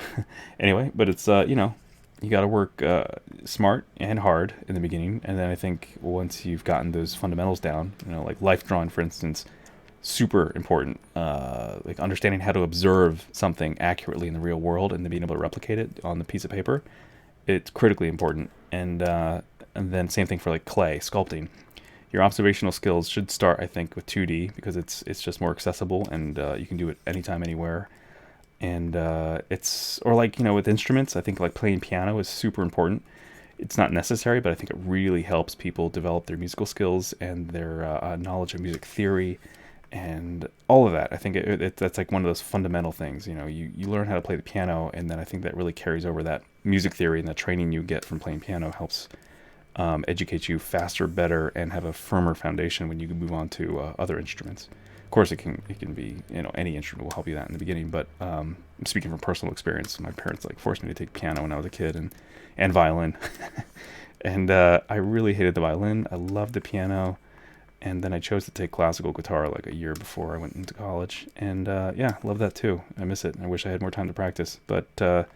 S1: anyway. But it's you got to work smart and hard in the beginning, and then I think once you've gotten those fundamentals down, like life drawing, for instance, super important. Like understanding how to observe something accurately in the real world and then being able to replicate it on the piece of paper, it's critically important. And then same thing for like clay sculpting. Your observational skills should start, I think, with 2D because it's just more accessible, and you can do it anytime, anywhere. And it's, or like, with instruments, I think like playing piano is super important. It's not necessary, but I think it really helps people develop their musical skills and their knowledge of music theory and all of that. I think that's like one of those fundamental things. You learn how to play the piano, and then I think that really carries over that music theory, and the training you get from playing piano helps educate you faster, better, and have a firmer foundation when you move on to other instruments. Of course, it can be, any instrument will help you that in the beginning. But I'm speaking from personal experience. My parents forced me to take piano when I was a kid, and violin, and I really hated the violin. I loved the piano, and then I chose to take classical guitar like a year before I went into college, and love that too. I miss it. I wish I had more time to practice, but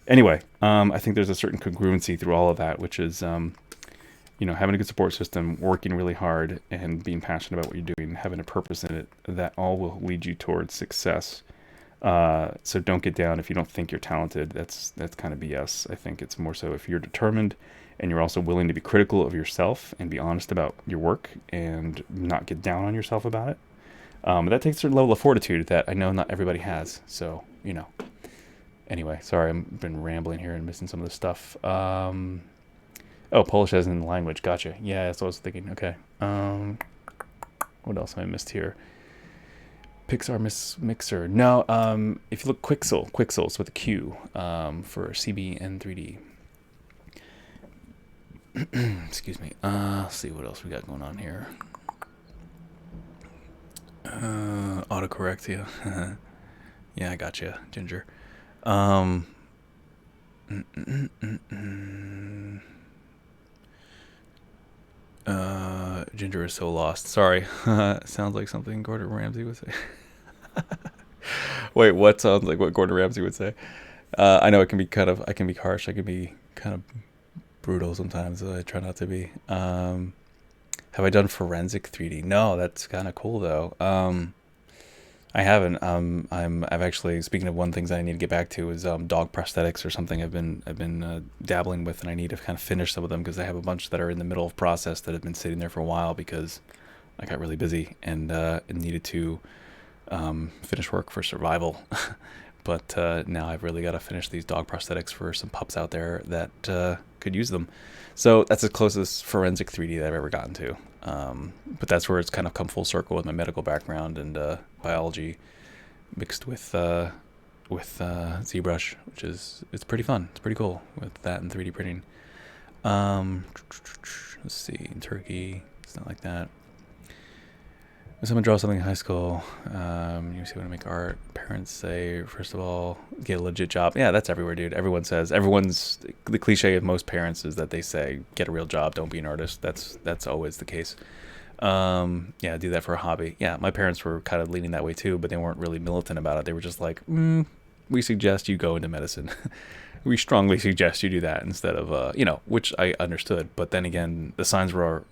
S1: anyway, I think there's a certain congruency through all of that, which is having a good support system, working really hard, and being passionate about what you're doing, having a purpose in it. That all will lead you towards success. So don't get down if you don't think you're talented. That's kind of BS. I think it's more so if you're determined and you're also willing to be critical of yourself and be honest about your work and not get down on yourself about it. That takes a certain level of fortitude that I know not everybody has. So, Anyway, sorry, I've been rambling here and missing some of the stuff. Polish as in the language. Gotcha. Yeah, that's what I was thinking. Okay. What else have I missed here? Pixar Mixer. No, if you look Quixels with a Q for CB and 3D. Excuse me. Let's see what else we got going on here. Autocorrect, yeah. Yeah, I gotcha, Ginger. Ginger is so lost. Sorry. Sounds like something Gordon Ramsay would say. Wait, what sounds like what Gordon Ramsay would say? I know I can be harsh. I can be kind of brutal sometimes. I try not to be. Have I done forensic 3D? No, that's kind of cool though. I haven't. I've actually, speaking of one things I need to get back to is dog prosthetics or something I've been dabbling with, and I need to kind of finish some of them because I have a bunch that are in the middle of process that have been sitting there for a while because I got really busy and needed to finish work for survival. But now I've really got to finish these dog prosthetics for some pups out there that could use them. So that's the closest forensic 3D that I've ever gotten to. But that's where it's kind of come full circle with my medical background and biology mixed with ZBrush, which it's pretty fun. It's pretty cool with that and 3D printing. Let's see, in Turkey, it's not like that. When someone draws something in high school, you see when I make art, parents say, first of all, get a legit job. Yeah, that's everywhere, dude. The cliche of most parents is that they say, get a real job, don't be an artist. That's always the case. Do that for a hobby. Yeah, my parents were kind of leaning that way too, but they weren't really militant about it. They were just like, we suggest you go into medicine. We strongly suggest you do that instead of, which I understood. But then again, the signs were,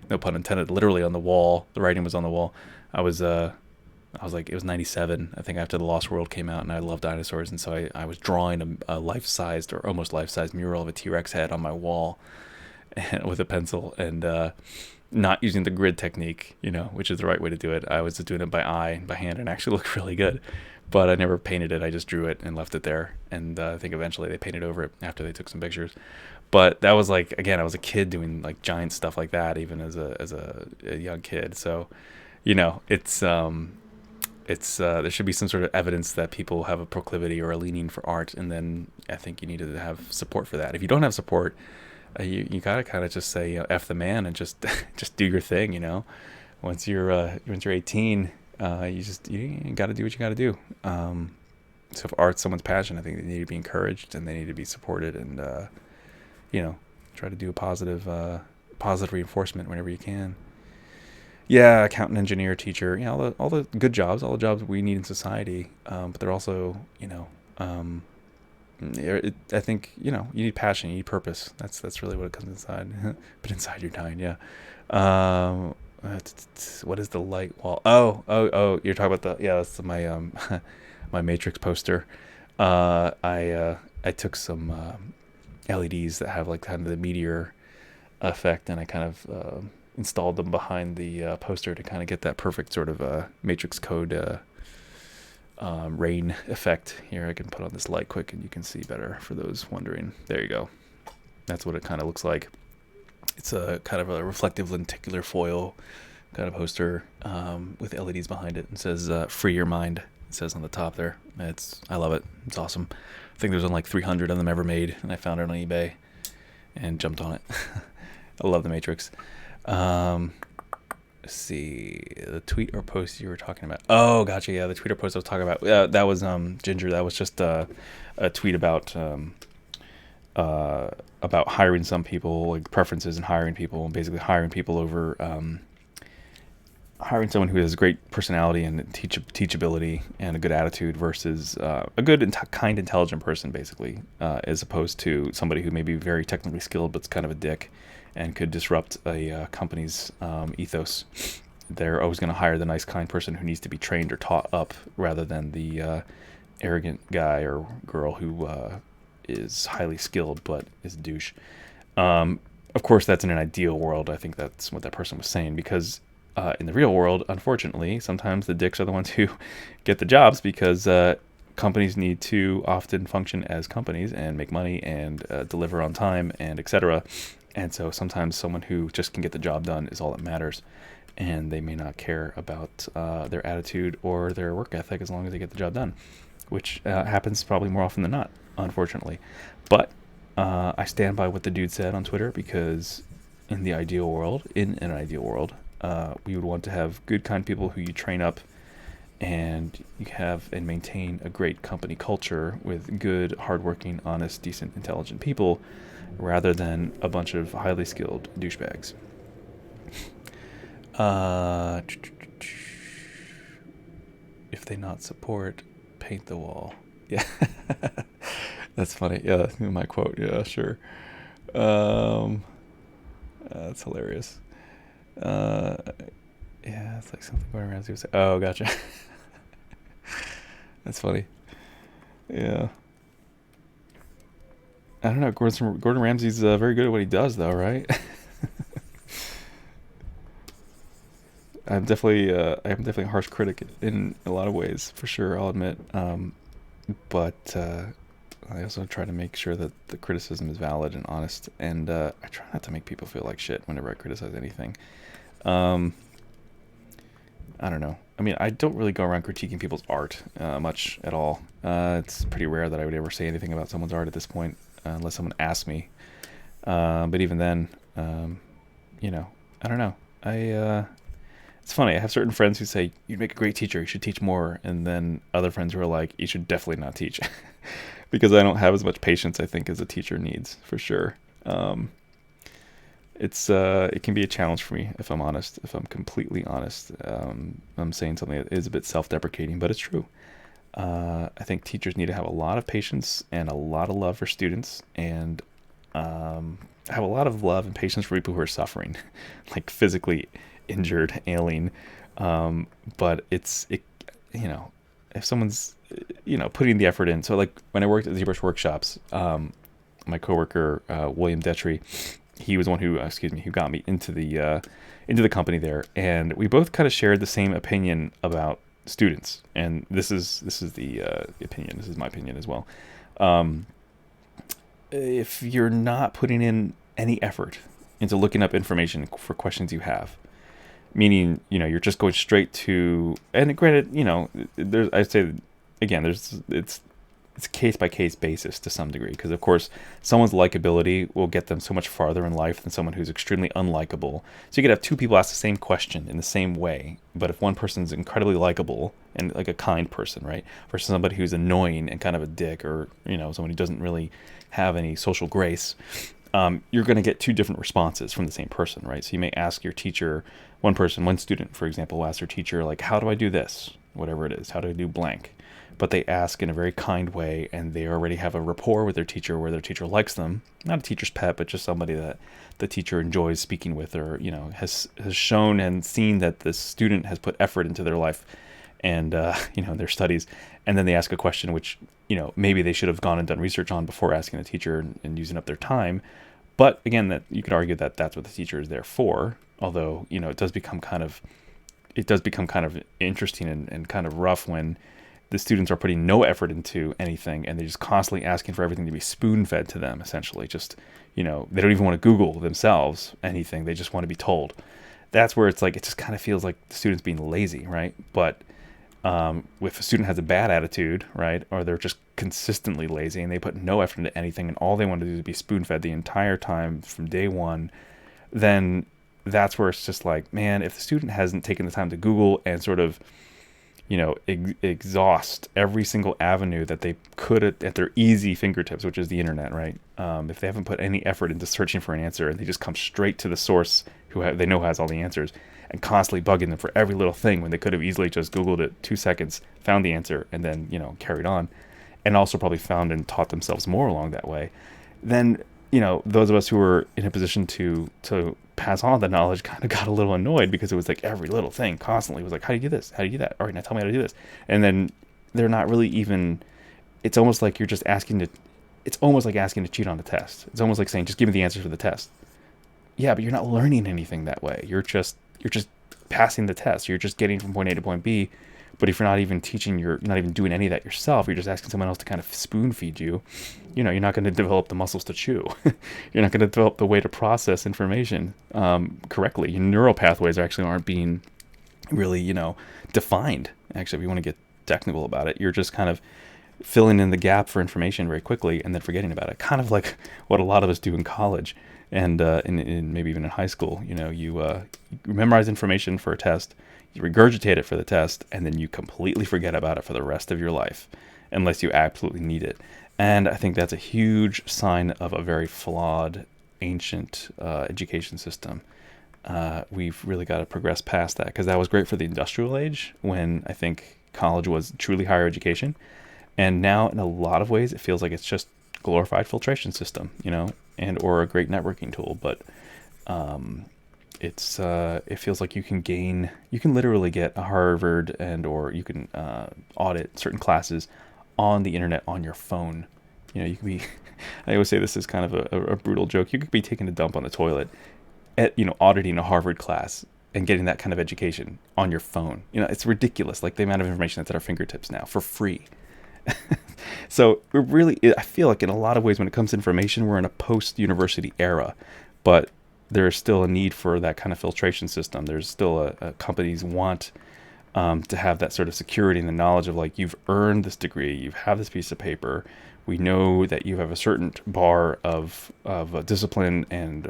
S1: no pun intended, literally on the wall. The writing was on the wall. I was like, it was 97, I think, after The Lost World came out, and I love dinosaurs. And so I was drawing a life-sized or almost life-sized mural of a T-Rex head on my wall with a pencil and not using the grid technique, which is the right way to do it. I was just doing it by hand, and actually looked really good. But I never painted it. I just drew it and left it there. And I think eventually they painted over it after they took some pictures. But that was like, again, I was a kid doing like giant stuff like that, even as a young kid. So, it's it's there should be some sort of evidence that people have a proclivity or a leaning for art, and then I think you need to have support for that. If you don't have support, you gotta kind of just say, F the man, and just just do your thing. Once you're 18, you got to do what you got to do. So if art's someone's passion, I think they need to be encouraged and they need to be supported, and try to do a positive reinforcement whenever you can. Yeah, accountant, engineer, teacher, all the good jobs, all the jobs we need in society. But they're also, I think you need passion, you need purpose. That's really what it comes inside. But inside you're dying, yeah. What is the light wall? Oh, you're talking about that's my my Matrix poster. I took some LEDs that have like kind of the meteor effect, and I kind of installed them behind the poster to kind of get that perfect sort of Matrix code rain effect. Here, I can put on this light quick and you can see better for those wondering. There you go. That's what it kind of looks like. It's a kind of a reflective lenticular foil kind of poster with LEDs behind it. It says "Free Your Mind." It says on the top there. I love it. It's awesome. I think there's only like 300 of them ever made, and I found it on eBay and jumped on it. I love the Matrix. Let's see, the tweet or post you were talking about. Oh, gotcha. Yeah, the tweet or post I was talking about. That was Ginger. That was just a tweet about hiring some people, like preferences in hiring people, and basically hiring people over hiring someone who has great personality and teachability and a good attitude versus a good kind, intelligent person, basically, as opposed to somebody who may be very technically skilled but's kind of a dick and could disrupt a company's ethos. They're always going to hire the nice, kind person who needs to be trained or taught up rather than the arrogant guy or girl who is highly skilled but is a douche. Of course, that's in an ideal world. I think that's what that person was saying, because in the real world, unfortunately, sometimes the dicks are the ones who get the jobs, because companies need to often function as companies and make money and deliver on time and etc. And so sometimes someone who just can get the job done is all that matters, and they may not care about their attitude or their work ethic as long as they get the job done, which happens probably more often than not, unfortunately. But I stand by what the dude said on Twitter, because in an ideal world, we would want to have good, kind people who you train up, and you have and maintain a great company culture with good, hardworking, honest, decent, intelligent people, rather than a bunch of highly skilled douchebags. If they not support, paint the wall. Yeah. That's funny. Yeah, that's my quote. Yeah, sure. That's hilarious. Yeah, it's like something Gordon Ramsay would say. Oh, gotcha. That's funny. Yeah. I don't know. Gordon Ramsay's very good at what he does, though, right? I'm definitely a harsh critic in a lot of ways, for sure. I'll admit. But I also try to make sure that the criticism is valid and honest, and I try not to make people feel like shit whenever I criticize anything. I don't know. I mean, I don't really go around critiquing people's art much at all. It's pretty rare that I would ever say anything about someone's art at this point, unless someone asks me. But even then, I don't know. It's funny. I have certain friends who say, "You'd make a great teacher. You should teach more," and then other friends who are like, "You should definitely not teach," because I don't have as much patience, I think, as a teacher needs, for sure. It can be a challenge for me, if I'm honest. If I'm completely honest, I'm saying something that is a bit self-deprecating, but it's true. I think teachers need to have a lot of patience and a lot of love for students, and have a lot of love and patience for people who are suffering, like physically injured, ailing. But if someone's putting the effort in. So like when I worked at ZBrush workshops, my coworker William Detry, he was the one who got me into the company there, and we both kind of shared the same opinion about students. And this is the opinion. This is my opinion as well. If you're not putting in any effort into looking up information for questions you have, meaning, you're just going straight to, and granted, there's, I'd say, again, it's case by case basis to some degree, because of course someone's likability will get them so much farther in life than someone who's extremely unlikable. So you could have two people ask the same question in the same way, but if one person's incredibly likable and like a kind person, right, versus somebody who's annoying and kind of a dick, or someone who doesn't really have any social grace, you're going to get two different responses from the same person, right? So you may ask your teacher, one student, for example, will ask their teacher, like, how do I do this? Whatever it is, how do I do blank? But they ask in a very kind way, and they already have a rapport with their teacher where their teacher likes them. Not a teacher's pet, but just somebody that the teacher enjoys speaking with, or, has shown and seen that the student has put effort into their life and, their studies. And then they ask a question which, maybe they should have gone and done research on before asking the teacher and using up their time. But again, that you could argue that that's what the teacher is there for. Although, it does become kind of interesting and kind of rough when the students are putting no effort into anything, and they're just constantly asking for everything to be spoon-fed to them, essentially. Just, they don't even want to Google themselves anything. They just want to be told. That's where it's like, it just kind of feels like the student's being lazy, right? But if a student has a bad attitude, right, or they're just consistently lazy and they put no effort into anything and all they want to do is be spoon-fed the entire time from day one, then that's where it's just like, man, if the student hasn't taken the time to Google and sort of exhaust every single avenue that they could at their easy fingertips, which is the internet, right? If they haven't put any effort into searching for an answer and they just come straight to the source they know has all the answers, and constantly bugging them for every little thing when they could have easily just Googled it 2 seconds, found the answer, and then, carried on, and also probably found and taught themselves more along that way, then, those of us who were in a position to pass on the knowledge kind of got a little annoyed, because it was like every little thing constantly was like, how do you do this? How do you do that? All right, now tell me how to do this. And then they're not really even, it's almost like you're just it's almost like asking to cheat on a test. It's almost like saying, just give me the answers for the test. Yeah, but you're not learning anything that way. You're just passing the test. You're just getting from point A to point B. But if you're not even teaching, you're not even doing any of that yourself, you're just asking someone else to kind of spoon feed you, you're not going to develop the muscles to chew. You're not going to develop the way to process information correctly. Your neural pathways aren't being really, defined. Actually, if you want to get technical about it, you're just kind of filling in the gap for information very quickly and then forgetting about it. Kind of like what a lot of us do in college and in maybe even in high school. You memorize information for a test, you regurgitate it for the test, and then you completely forget about it for the rest of your life, unless you absolutely need it. And I think that's a huge sign of a very flawed, ancient education system. We've really got to progress past that, because that was great for the industrial age, when I think college was truly higher education. And now, in a lot of ways, it feels like it's just glorified filtration system, and or a great networking tool. But it feels like you can literally get a Harvard or you can audit certain classes on the internet on your phone. You can be, I always say this is kind of a brutal joke. You could be taking a dump on the toilet auditing a Harvard class and getting that kind of education on your phone. It's ridiculous. Like the amount of information that's at our fingertips now for free. So I feel like in a lot of ways when it comes to information, we're in a post-university era, but there's still a need for that kind of filtration system. There's still a companies want to have that sort of security and the knowledge of like, you've earned this degree, you have this piece of paper, we know that you have a certain bar of discipline, and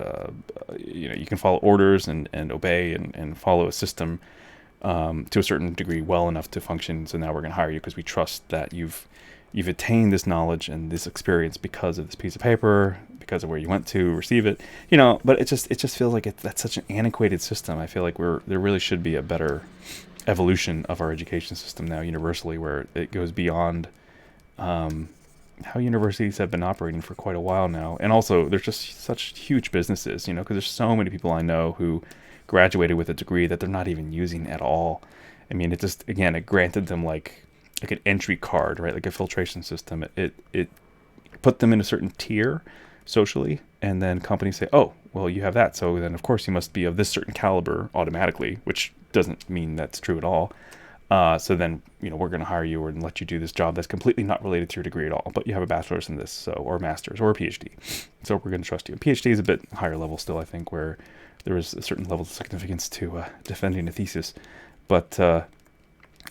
S1: you can follow orders and obey and follow a system to a certain degree well enough to function. So now we're going to hire you because we trust that you've attained this knowledge and this experience because of this piece of paper, because of where you went to receive it. But it just feels like that's such an antiquated system. I feel like there really should be a better evolution of our education system now universally, where it goes beyond how universities have been operating for quite a while now. And also there's just such huge businesses, because there's so many people I know who graduated with a degree that they're not even using at all. I mean, it granted them like an entry card, right? Like a filtration system. It put them in a certain tier socially, and then companies say, oh, well, you have that, so then of course you must be of this certain caliber automatically, which doesn't mean that's true at all. So then, we're going to hire you and let you do this job that's completely not related to your degree at all, but you have a bachelor's in this, or a master's or a PhD. So we're going to trust you. A PhD is a bit higher level still, I think, where there was a certain level of significance to defending a thesis. But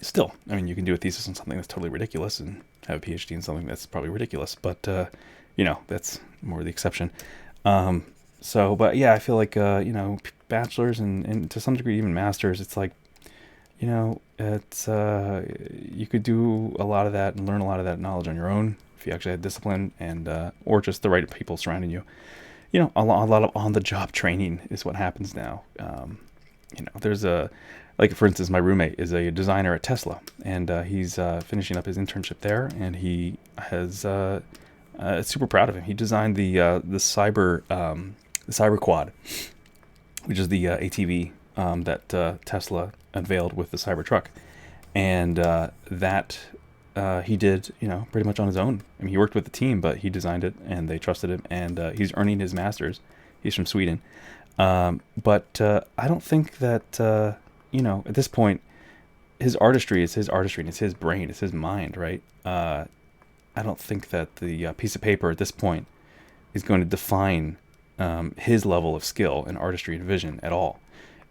S1: still, I mean, you can do a thesis on something that's totally ridiculous and have a PhD in something that's probably ridiculous. But, that's more the exception. But yeah, I feel like, bachelor's and to some degree even master's, it's like, it's you could do a lot of that and learn a lot of that knowledge on your own if you actually had discipline and or just the right people surrounding you. A lot of on-the-job training is what happens now. There's for instance, my roommate is a designer at Tesla, and he's finishing up his internship there, and he has super proud of him. He designed the Cyber Quad, which is the ATV that Tesla unveiled with the Cybertruck, and that he did, pretty much on his own. I mean, he worked with the team, but he designed it, and they trusted him, and he's earning his master's. He's from Sweden, but I don't think that at this point, his artistry is his artistry, and it's his brain, it's his mind, right? I don't think that the piece of paper at this point is going to define his level of skill and artistry and vision at all.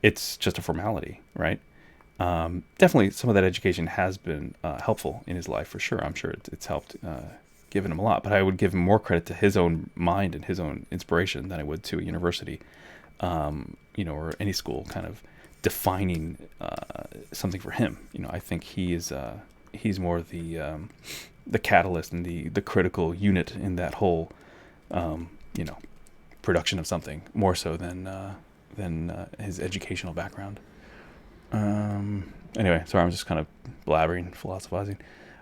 S1: It's just a formality, right? Definitely some of that education has been helpful in his life for sure. I'm sure it's helped, given him a lot, but I would give him more credit to his own mind and his own inspiration than I would to a university, or any school kind of defining something for him. I think he's more the catalyst and the critical unit in that whole, production of something, more so than his educational background. Anyway, sorry, I'm just kind of blabbering, philosophizing.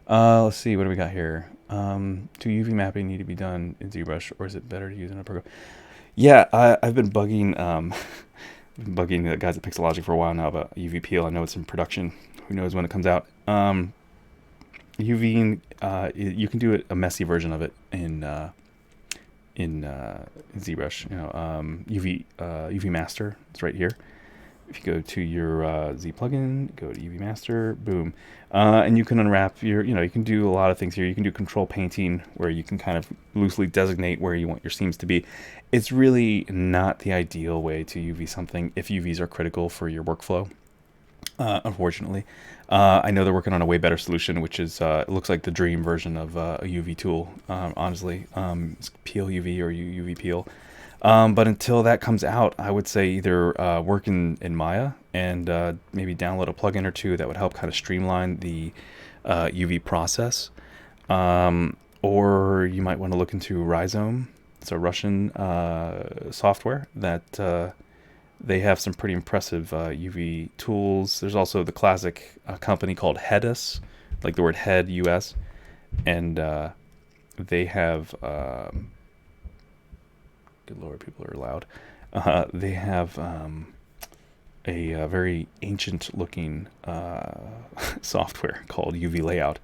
S1: Let's see, what do we got here? Do UV mapping need to be done in ZBrush, or is it better to use in a program? Yeah, I've been bugging the guys at Pixelogic for a while now about UV peel. I know it's in production. Who knows when it comes out? UV, you can do a messy version of it in ZBrush. UV Master. It's right here. If you go to your Z plugin, go to UV Master, boom, and you can unwrap you can do a lot of things here. You can do control painting, where you can kind of loosely designate where you want your seams to be. It's really not the ideal way to UV something if UVs are critical for your workflow. Unfortunately, I know they're working on a way better solution, which is it looks like the dream version of a UV tool. Honestly, it's Peel UV or UV Peel. But until that comes out, I would say either work in Maya and maybe download a plugin or two that would help kind of streamline the UV process. Or you might want to look into Rhizome. It's a Russian software that they have some pretty impressive UV tools. There's also the classic company called Hedus, like the word head, US. And they have... good lord, people are loud. They have a very ancient looking software called UV Layout,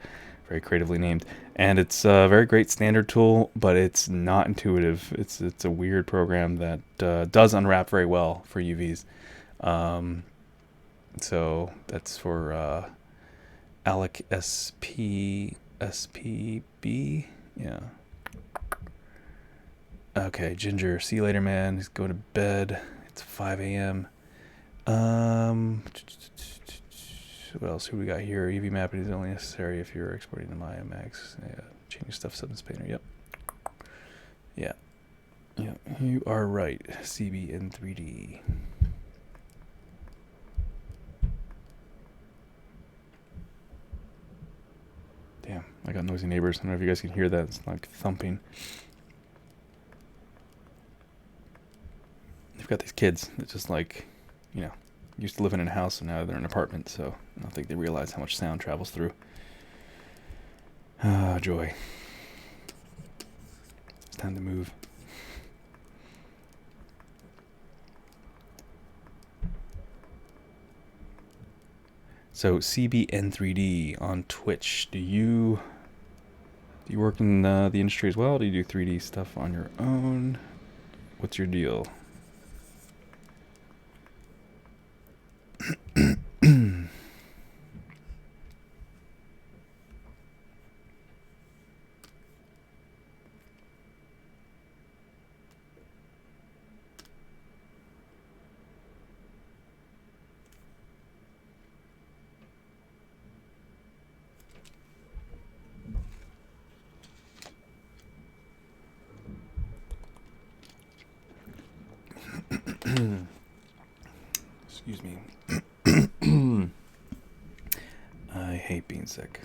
S1: very creatively named, and it's a very great standard tool, but it's not intuitive. It's a weird program that does unwrap very well for UVs. So that's for Alec SPB, yeah. Okay, Ginger, see you later, man. He's going to bed. It's 5 a.m. What else? Who we got here? UV mapping is only necessary if you're exporting to Maya Max. Yeah, changing stuff, Substance Painter. Yep. Yeah. Yeah, you are right. CB in 3D. Damn, I got noisy neighbors. I don't know if you guys can hear that. It's like thumping. They've got these kids that just used to living in a house and now they're in an apartment, so I don't think they realize how much sound travels through. Ah, joy. It's time to move. So CBN3D on Twitch. Do you work in the industry as well? Do you do 3D stuff on your own? What's your deal? Excuse me. I hate being sick.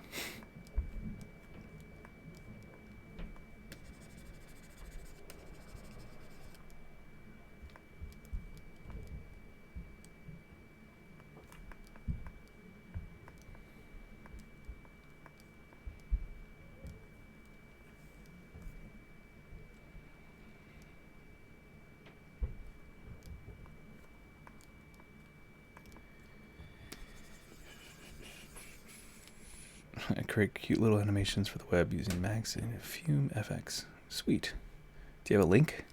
S1: I create cute little animations for the web using Max and Fume FX. Sweet. Do you have a link?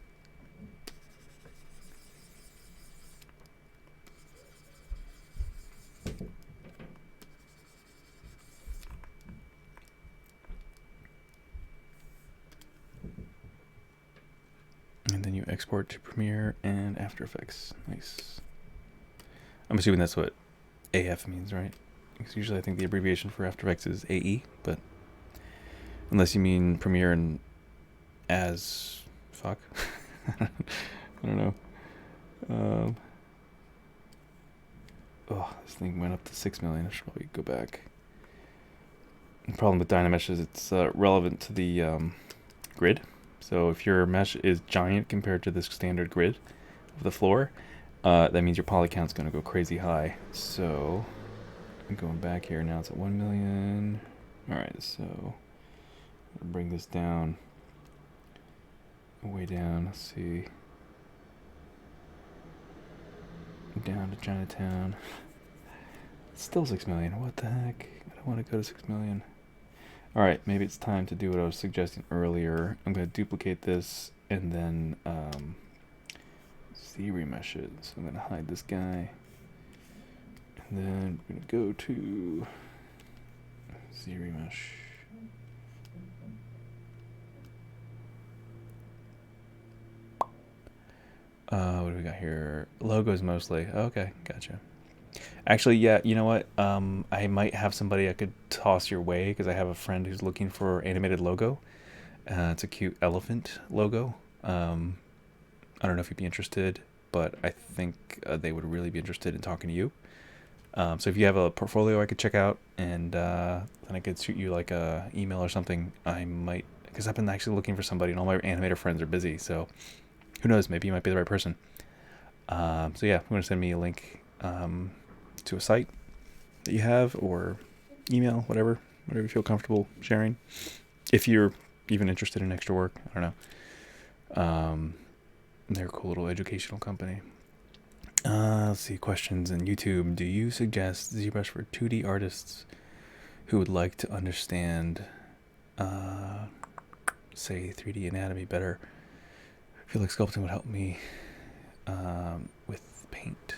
S1: And then you export to Premiere and After Effects. Nice. I'm assuming that's what AF means, right? Because usually I think the abbreviation for After Effects is AE, but unless you mean Premiere and as fuck. I don't know. Oh, this thing went up to 6 million. I should probably go back. The problem with Dynamesh is it's relevant to the grid. So if your mesh is giant compared to this standard grid of the floor, that means your poly count's going to go crazy high. So I'm going back here now. It's at 1 million. All right, so I'll bring this down, way down. Let's see, down to Chinatown. It's still 6 million. What the heck? I don't want to go to 6 million. All right, maybe it's time to do what I was suggesting earlier. I'm going to duplicate this and then ZRemesh it. So I'm going to hide this guy. And then we're going to go to ZRemesh. What do we got here? Logos mostly. Okay, gotcha. Actually, yeah, you know what? I might have somebody I could toss your way because I have a friend who's looking for animated logo. It's a cute elephant logo. I don't know if you'd be interested, but I think they would really be interested in talking to you. So if you have a portfolio I could check out, and then I could shoot you like a email or something, I might, because I've been actually looking for somebody and all my animator friends are busy, so who knows, maybe you might be the right person. So yeah, if you want to send me a link to a site that you have, or email, whatever you feel comfortable sharing, if you're even interested in extra work. I don't know. They're a cool little educational company. Let's see, questions in YouTube. Do you suggest ZBrush for 2D artists who would like to understand, say, 3D anatomy better? I feel like sculpting would help me with paint.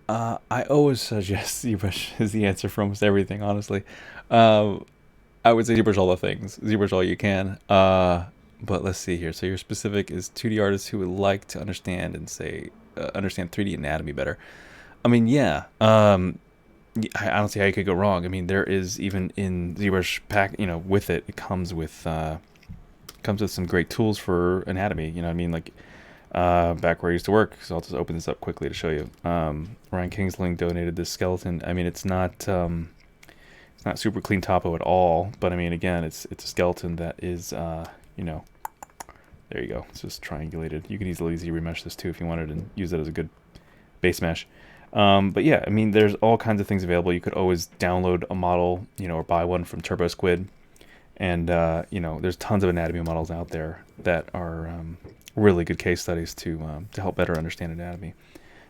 S1: I always suggest ZBrush is the answer for almost everything, honestly. I would say ZBrush all the things. ZBrush all you can. But let's see here. So your specific is 2D artists who would like to understand and say, understand 3D anatomy better. I mean, yeah. I don't see how you could go wrong. I mean, there is, even in ZBrush pack, with it, it comes with some great tools for anatomy. You know what I mean? Like, back where I used to work. So I'll just open this up quickly to show you. Ryan Kingsling donated this skeleton. I mean, it's not super clean topo at all, but I mean, again, it's a skeleton that is, there you go. It's just triangulated. You can easily remesh this too if you wanted and use it as a good base mesh. But yeah, I mean, there's all kinds of things available. You could always download a model, or buy one from Turbo Squid. And, there's tons of anatomy models out there that are really good case studies to help better understand anatomy.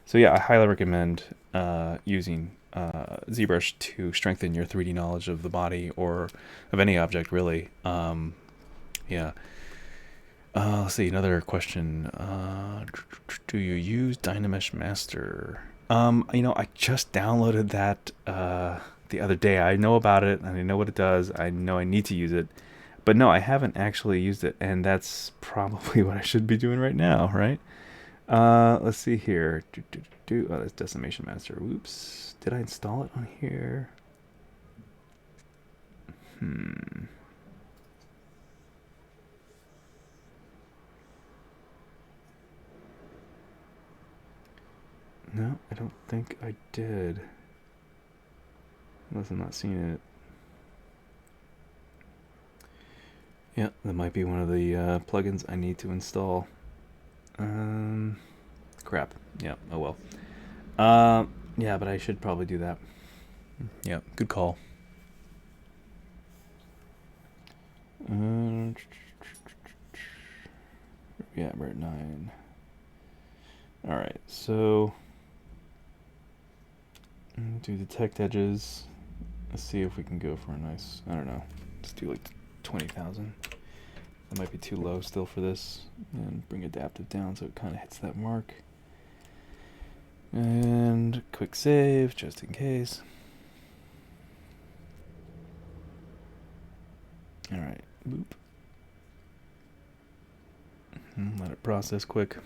S1: So yeah, I highly recommend using ZBrush to strengthen your 3D knowledge of the body or of any object, really. Yeah. Let's see, another question. Do you use Dynamesh Master? I just downloaded that the other day. I know about it, and I know what it does. I know I need to use it. But no, I haven't actually used it, and that's probably what I should be doing right now, right? Let's see here. Oh, that's Decimation Master. Whoops. Did I install it on here? No, I don't think I did. Unless I'm not seeing it. Yeah, that might be one of the plugins I need to install. Crap. Yeah, oh well. Yeah, but I should probably do that. Yeah, good call. Yeah, we're at 9. Alright, so do detect edges. Let's see if we can go for a nice, I don't know, let's do like 20,000. That might be too low still for this. And bring adaptive down so it kind of hits that mark. And quick save just in case. Alright, boop. Let it process quick.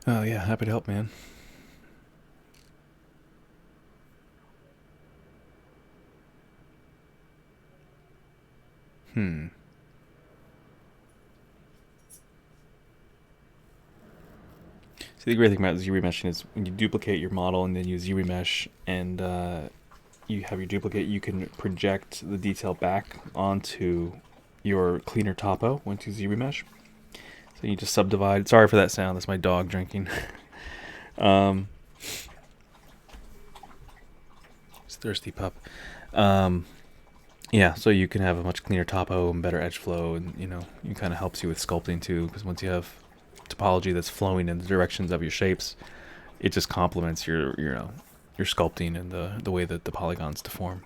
S1: Oh yeah, happy to help, man. See, the great thing about ZRemeshing is when you duplicate your model and then use ZRemesh and you have your duplicate, you can project the detail back onto your cleaner topo onto ZRemesh. So you just subdivide. Sorry for that sound. That's my dog drinking. It's thirsty pup. Yeah, so you can have a much cleaner topo and better edge flow, and it kind of helps you with sculpting too, because once you have topology that's flowing in the directions of your shapes, it just complements your sculpting and the way that the polygons deform.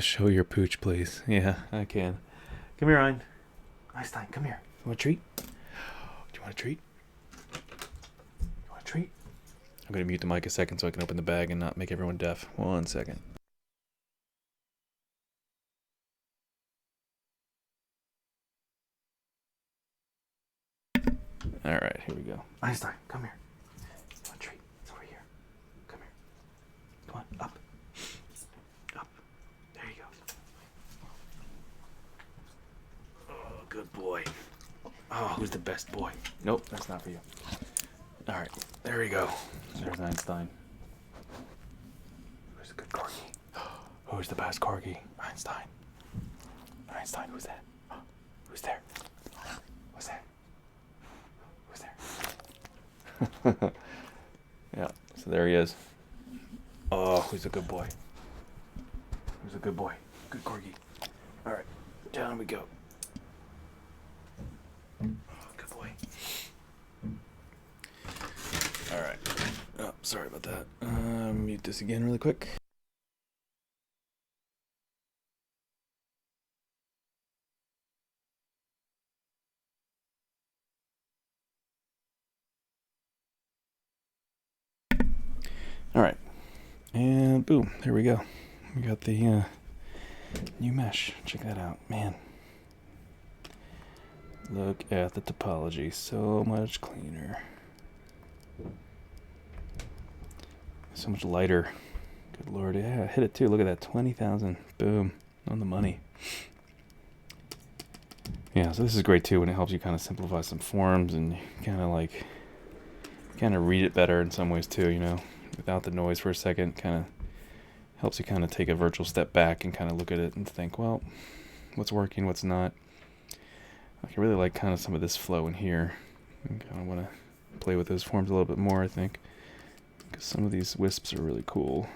S1: Show your pooch, please. Yeah, I can. Come here, Ryan. Einstein, come here. You want a treat? Do you want a treat? You want a treat? I'm going to mute the mic a second so I can open the bag and not make everyone deaf. 1 second. All right, here we go. Einstein, come here. You want a treat? It's over here. Come here. Come on, up. Up. There you go. Oh, good boy. Oh, who's the best boy? Nope, that's not for you. All right, there we go. There's Einstein. Who's a good corgi? Who's the best corgi? Einstein. Einstein, who's that? Who's there? Who's there? Who's there? Yeah, so there he is. Oh, who's a good boy? Who's a good boy? Good corgi. All right, down we go. Good boy. All right. Oh, sorry about that. Mute this again really quick. All right, and boom, there we go. We got the new mesh. Check that out, man. Look at the topology, so much cleaner. So much lighter. Good lord, yeah, hit it too. Look at that, 20,000. Boom, on the money. Yeah, so this is great too when it helps you kind of simplify some forms and kind of read it better in some ways too, without the noise for a second. Kind of helps you kind of take a virtual step back and kind of look at it and think, well, what's working, what's not. I really like kind of some of this flow in here. I kind of want to play with those forms a little bit more, I think, because some of these wisps are really cool.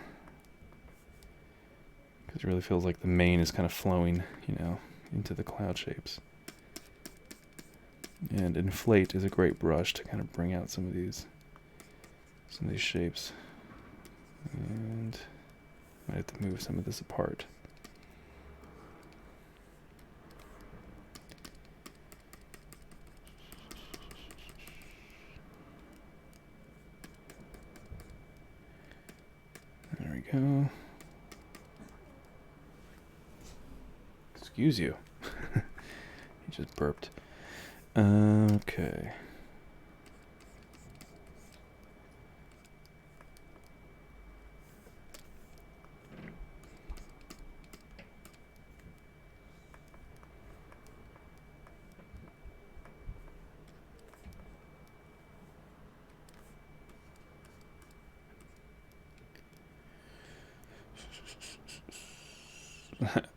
S1: Because it really feels like the mane is kind of flowing, into the cloud shapes. And Inflate is a great brush to kind of bring out some of these shapes. And I have to move some of this apart. There we go. Excuse you. He just burped. Okay.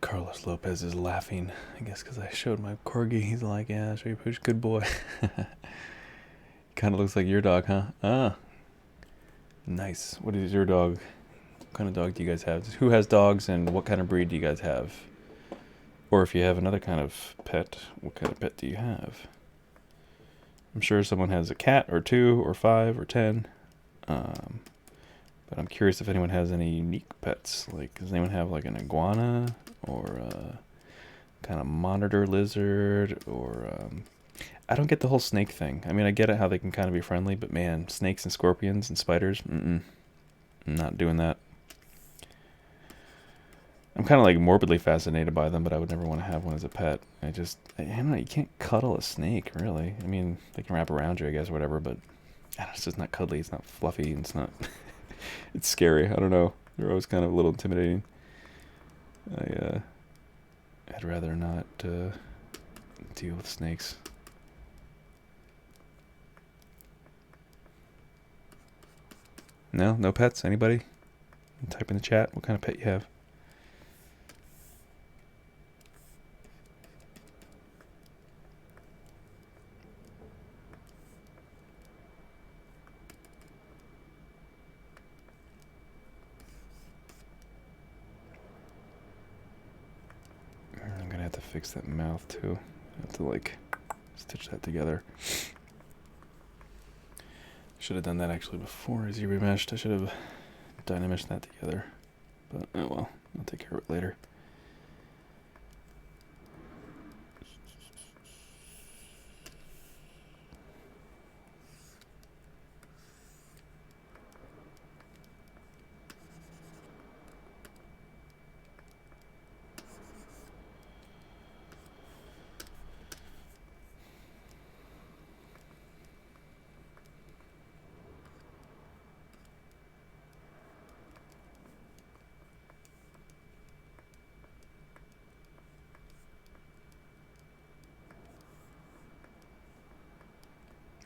S1: Carlos Lopez is laughing, I guess, because I showed my corgi. He's like, yeah, show your pooch, good boy. Kind of looks like your dog, huh? Ah, nice. What is your dog? What kind of dog do you guys have? Who has dogs, and what kind of breed do you guys have? Or if you have another kind of pet, what kind of pet do you have? I'm sure someone has a cat, or 2, or 5, or 10. But I'm curious if anyone has any unique pets. Like, does anyone have like an iguana, or a kind of monitor lizard, or I don't get the whole snake thing. I mean, I get it how they can kind of be friendly, but man, snakes and scorpions and spiders, I'm not doing that. I'm kind of like morbidly fascinated by them, but I would never want to have one as a pet. I don't know, you can't cuddle a snake, really. I mean, they can wrap around you, I guess, or whatever, but I don't know, it's just not cuddly, it's not fluffy, it's not... It's scary, I don't know. They're always kind of a little intimidating. I'd rather not deal with snakes. No? No pets? Anybody? Type in the chat what kind of pet you have. I'm gonna have to fix that mouth too. I have to like stitch that together. Should have done that actually before I ZRemeshed. I should have dynameshed that together. But oh well, I'll take care of it later.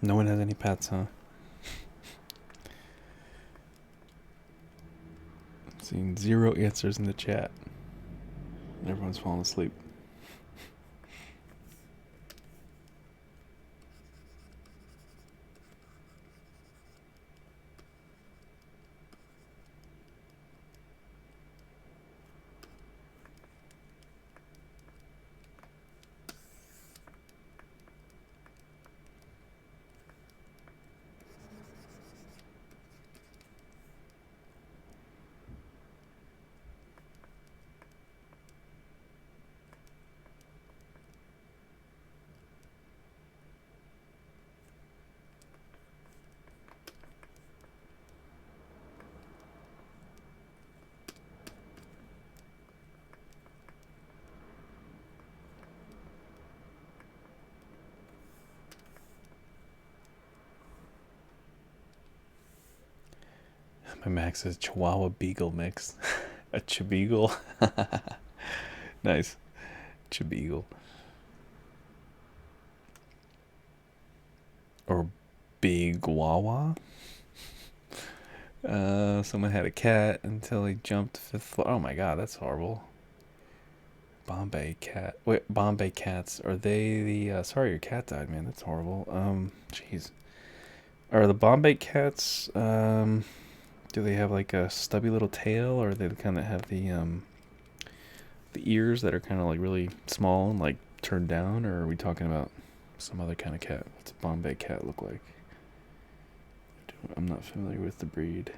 S1: No one has any pets, huh? Seeing 0 answers in the chat. Everyone's falling asleep. My Max says Chihuahua Beagle mix. A Chibeagle. Nice. Chibeagle. Or Big Wawa. Someone had a cat until he jumped 5th floor. Oh my god, that's horrible. Bombay cat. Wait, Bombay cats. Are they the... sorry, your cat died, man. That's horrible. Jeez. Are the Bombay cats... do they have like a stubby little tail, or they kind of have the ears that are kind of like really small and like turned down, or are we talking about some other kind of cat? What's a Bombay cat look like? I'm not familiar with the breed.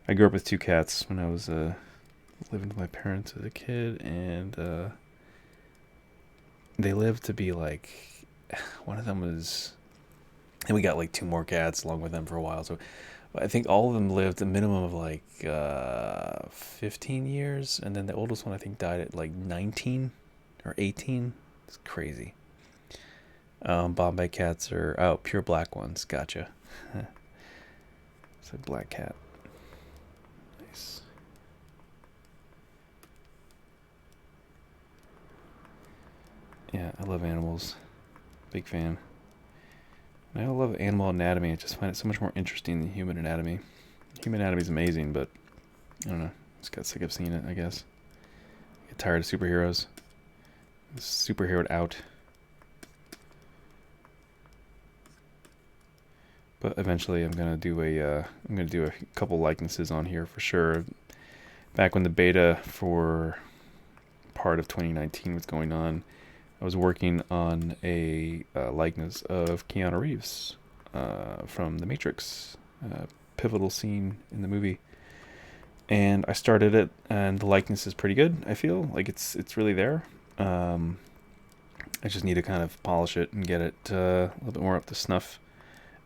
S1: I grew up with 2 cats when I was living with my parents as a kid, and they lived to be like, one of them was, and we got like 2 more cats along with them for a while, so I think all of them lived a minimum of like 15 years, and then the oldest one I think died at like 19 or 18. It's crazy. Bombay cats are pure black ones. Gotcha. It's a black cat. Nice. Yeah, I love animals. Big fan. I love animal anatomy. I just find it so much more interesting than human anatomy. Human anatomy is amazing, but I don't know. Just got sick of seeing it, I guess. get tired of superheroes. Superheroed out. But eventually, I'm gonna do a couple likenesses on here for sure. Back when the beta for part of 2019 was going on, I was working on a likeness of Keanu Reeves from The Matrix, pivotal scene in the movie. And I started it, and the likeness is pretty good. I feel like it's really there. I just need to kind of polish it and get it a little bit more up to snuff,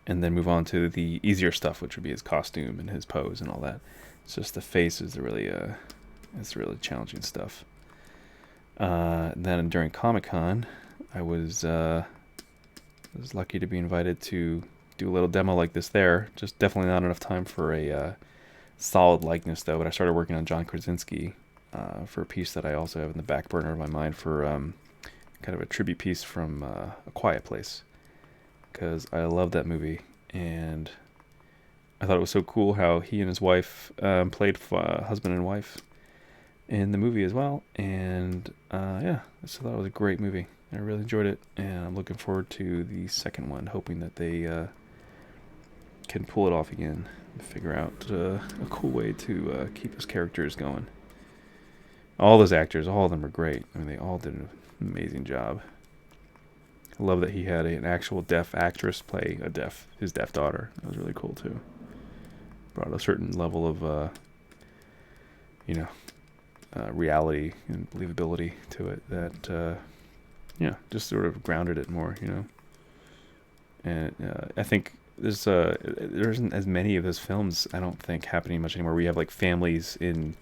S1: and then move on to the easier stuff, which would be his costume and his pose and all that. It's just the face is it's really challenging stuff. Then during Comic-Con, I was lucky to be invited to do a little demo like this there. Just definitely not enough time for a solid likeness though, but I started working on John Krasinski for a piece that I also have in the back burner of my mind for kind of a tribute piece from A Quiet Place, because I love that movie, and I thought it was so cool how he and his wife played husband and wife in the movie as well, and yeah, I just thought it was a great movie. I really enjoyed it, and I'm looking forward to the second one, hoping that they can pull it off again and figure out a cool way to keep his characters going. All those actors, all of them are great. I mean, they all did an amazing job. I love that he had an actual deaf actress play his deaf daughter. That was really cool too. Brought a certain level of reality and believability to it that just sort of grounded it more, And I think there isn't as many of those films, I don't think, happening much anymore. We have like families in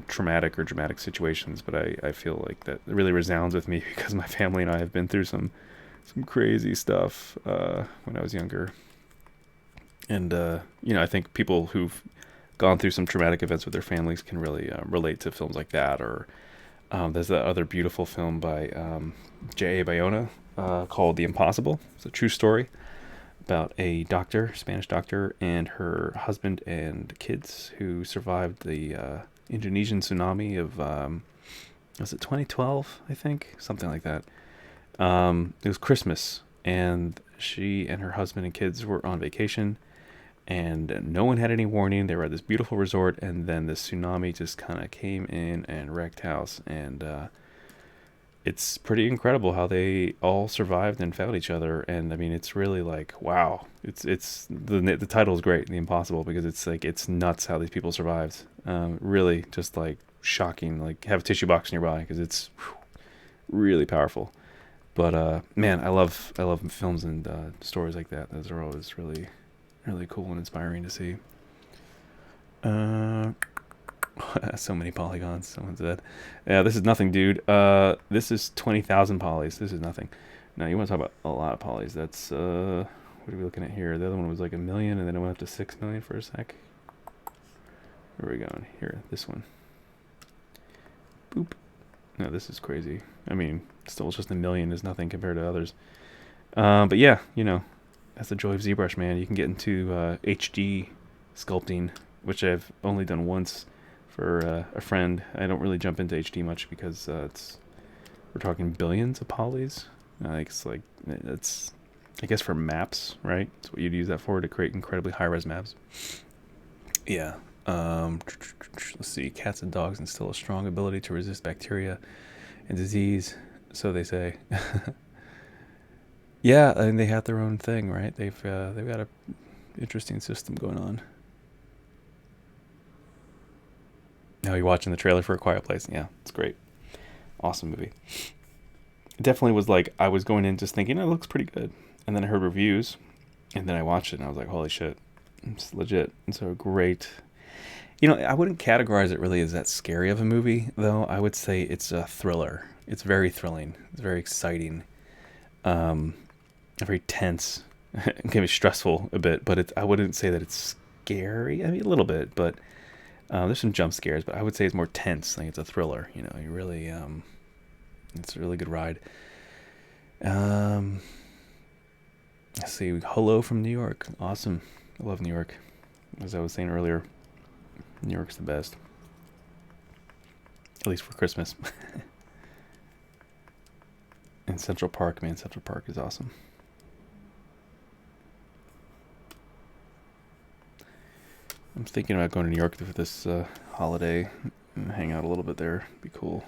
S1: traumatic or dramatic situations, but I feel like that really resounds with me because my family and I have been through some crazy stuff when I was younger. And I think people who've gone through some traumatic events with their families can really relate to films like that. Or there's that other beautiful film by J.A. Bayona called The Impossible. It's a true story about a Spanish doctor, and her husband and kids who survived the Indonesian tsunami of, was it 2012, I think? Something like that. It was Christmas, and she and her husband and kids were on vacation, and no one had any warning. They were at this beautiful resort, and then the tsunami just kind of came in and wrecked house, and it's pretty incredible how they all survived and found each other. And I mean, it's really like, wow. It's the title is great, The Impossible, because it's like, it's nuts how these people survived. Really just like shocking. Like, have a tissue box nearby, because it's really powerful. But man, I love films and stories like that. Those are always really, really cool and inspiring to see. So many polygons, someone said. Yeah, this is nothing, dude. This is 20,000 polys. This is nothing. Now, you want to talk about a lot of polys. That's, what are we looking at here? The other one was like 1 million, and then it went up to 6 million for a sec. Where are we going? Here, this one. Boop. No, this is crazy. I mean, still, it's just 1 million is nothing compared to others. But yeah, that's the joy of ZBrush, man. You can get into HD sculpting, which I've only done once for a friend. I don't really jump into HD much because we're talking billions of polys. It's I guess for maps, right? That's what you'd use that for, to create incredibly high-res maps. Yeah. Let's see. Cats and dogs instill a strong ability to resist bacteria and disease, so they say. Yeah, and they have their own thing, right? They've got a interesting system going on. Now you're watching the trailer for A Quiet Place. Yeah, it's great. Awesome movie. It definitely was like, I was going in just thinking, it looks pretty good. And then I heard reviews, and then I watched it, and I was like, holy shit, it's legit. And so great. I wouldn't categorize it really as that scary of a movie, though. I would say it's a thriller. It's very thrilling. It's very exciting. Very tense. It can be stressful a bit, but I wouldn't say that it's scary. I mean, a little bit, but there's some jump scares, but I would say it's more tense. Like, it's a thriller. You really, it's a really good ride. Let's see. Hello from New York. Awesome. I love New York. As I was saying earlier, New York's the best. At least for Christmas. And Central Park, man, Central Park is awesome. I'm thinking about going to New York for this holiday and hang out a little bit there. Be cool.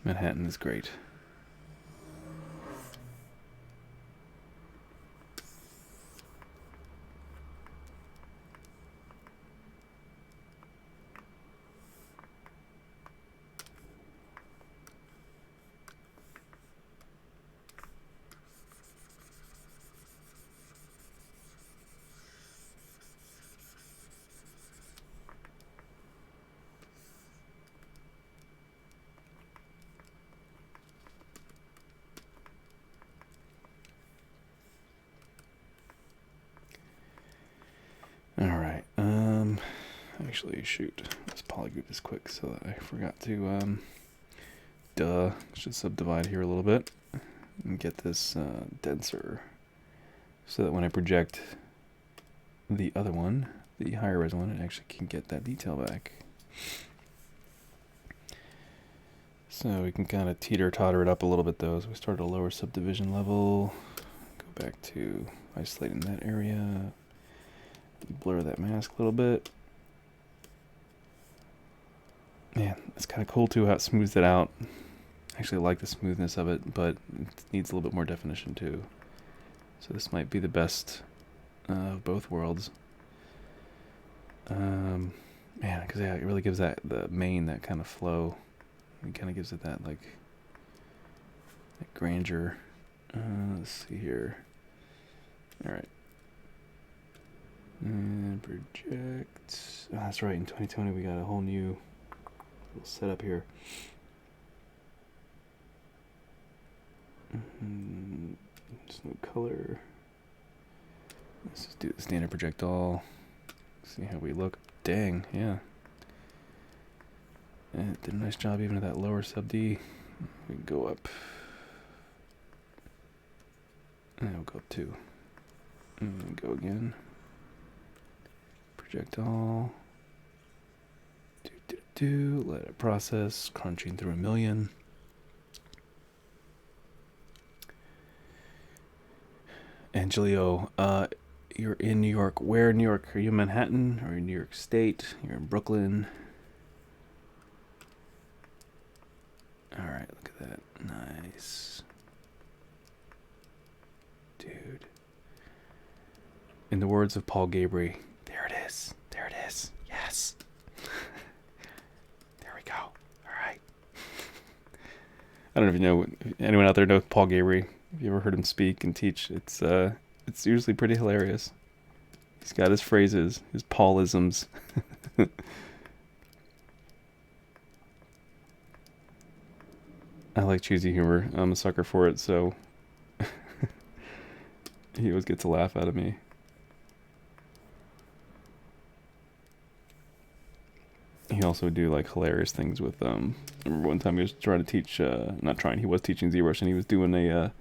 S1: Manhattan is great. Alright, actually, shoot. Let's polygroup this quick so that I forgot to, should subdivide here a little bit and get this denser so that when I project the other one, the higher res one, it actually can get that detail back. So we can kind of teeter-totter it up a little bit though. So we start at a lower subdivision level, go back to isolating that area, blur that mask a little bit. Man, it's kind of cool too how it smooths it out. Actually, I like the smoothness of it, but it needs a little bit more definition too. So this might be the best of both worlds. Man, because yeah, it really gives that the main that kind of flow. It kind of gives it that like that grandeur. Let's see here. All right. And project. Oh, that's right. In 2020, we got a whole new little setup here. Just no color. Let's just do the standard project all. See how we look. Dang, yeah. And it did a nice job even at that lower sub D. We can go up. And we'll go up 2. And go again. Project all. Let it process. Crunching through 1,000,000. Angelio, you're in New York. Where in New York? Are you in Manhattan? Or in New York State? You're in Brooklyn. Alright, look at that. Nice. Dude. In the words of Paul Gabry, there it is. There it is. Yes. There we go. Alright. I don't know if you know, anyone out there know Paul Gabry? Have you ever heard him speak and teach? It's usually pretty hilarious. He's got his phrases, his Paulisms. I like cheesy humor. I'm a sucker for it, so he always gets a laugh out of me. He also would do like hilarious things with I remember one time he was trying to teach he was teaching ZBrush, and he was doing an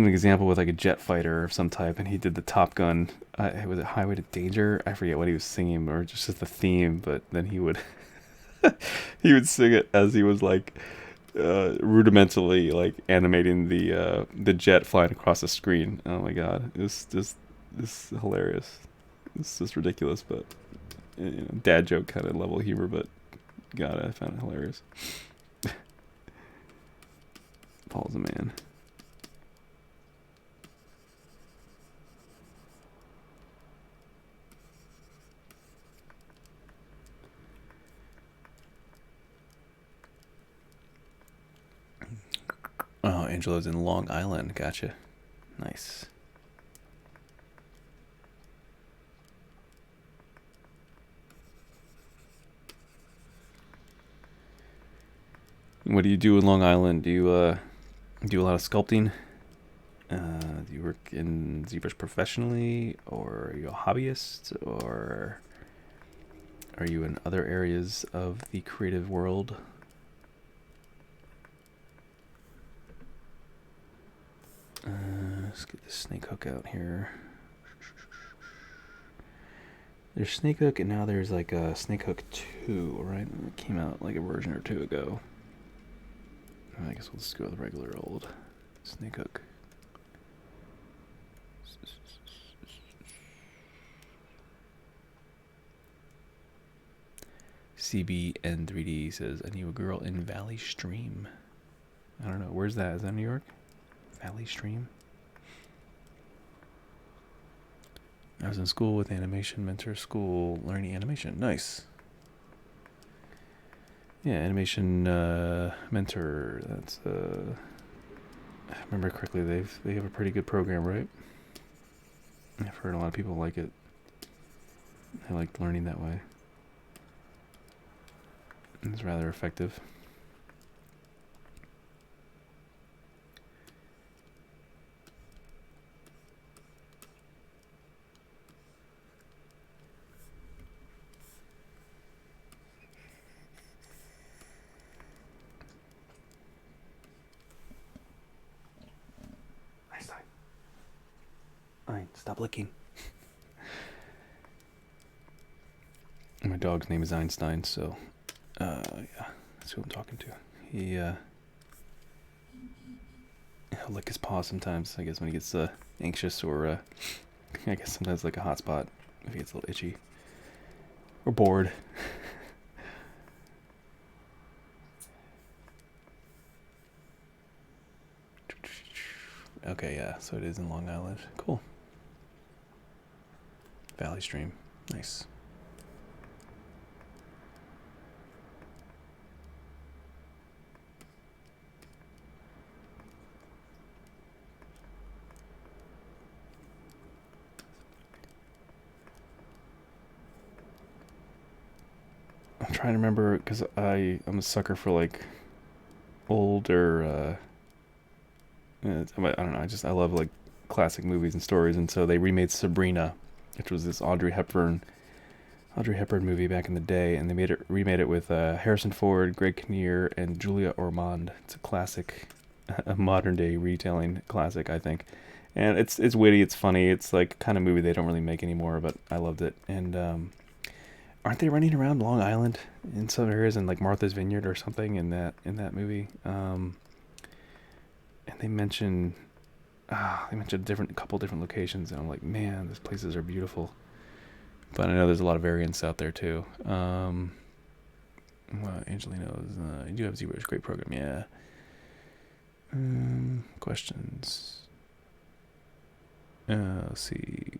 S1: example with like a jet fighter of some type, and he did the Top Gun. Was it Highway to Danger? I forget what he was singing, or just the theme. But then he would he would sing it as he was like rudimentally like animating the jet flying across the screen. Oh my god, it's hilarious. It's just ridiculous, but you know, dad joke kind of level humor. But God, I found it hilarious. Paul's a man. Oh, Angelo's in Long Island. Gotcha. Nice. What do you do in Long Island? Do you do a lot of sculpting? Do you work in ZBrush professionally, or are you a hobbyist, or are you in other areas of the creative world? Let's get the snake hook out here. There's Snake Hook, and now there's like a Snake Hook 2, right? It came out like a version or two ago. I guess we'll just go with regular old Snake Hook. CBN3D says, I knew a girl in Valley Stream. I don't know. Where's that? Is that New York? Valley Stream? I was in school with Animation Mentor School learning animation. Nice. Yeah, Animation Mentor. That's if I remember correctly, they have a pretty good program, right? I've heard a lot of people like it. I like learning that way. It's rather effective. Alright, stop licking. My dog's name is Einstein, so yeah, that's who I'm talking to. He'll lick his paw sometimes, I guess, when he gets anxious, or I guess sometimes like a hot spot if he gets a little itchy or bored. Okay, yeah, so it is in Long Island. Cool. Valley Stream. Nice. I'm trying to remember, because I'm a sucker for like older I don't know, I love like classic movies and stories, and so they remade Sabrina, which was this Audrey Hepburn movie back in the day, and they remade it with Harrison Ford, Greg Kinnear, and Julia Ormond. It's a classic, a modern day retelling classic, I think. And it's witty, it's funny, it's like kind of movie they don't really make anymore, but I loved it. And aren't they running around Long Island in some areas, in like Martha's Vineyard or something in that movie? And they mention a couple different locations, and I'm like, man, these places are beautiful. But I know there's a lot of variants out there too. Well, Angelino's, you do have ZBrush, great program, yeah. Questions. Let's see.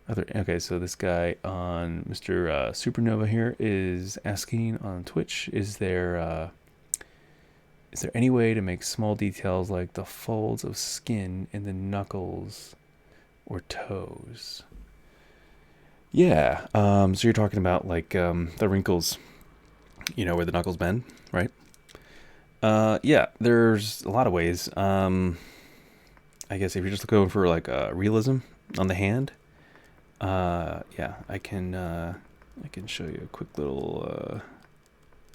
S1: Okay, so this guy on Mr. Supernova here is asking on Twitch, is there any way to make small details like the folds of skin in the knuckles or toes? Yeah, so you're talking about like the wrinkles, where the knuckles bend, right? Yeah, there's a lot of ways. I guess if you're just going for like realism on the hand, yeah, I can show you a quick little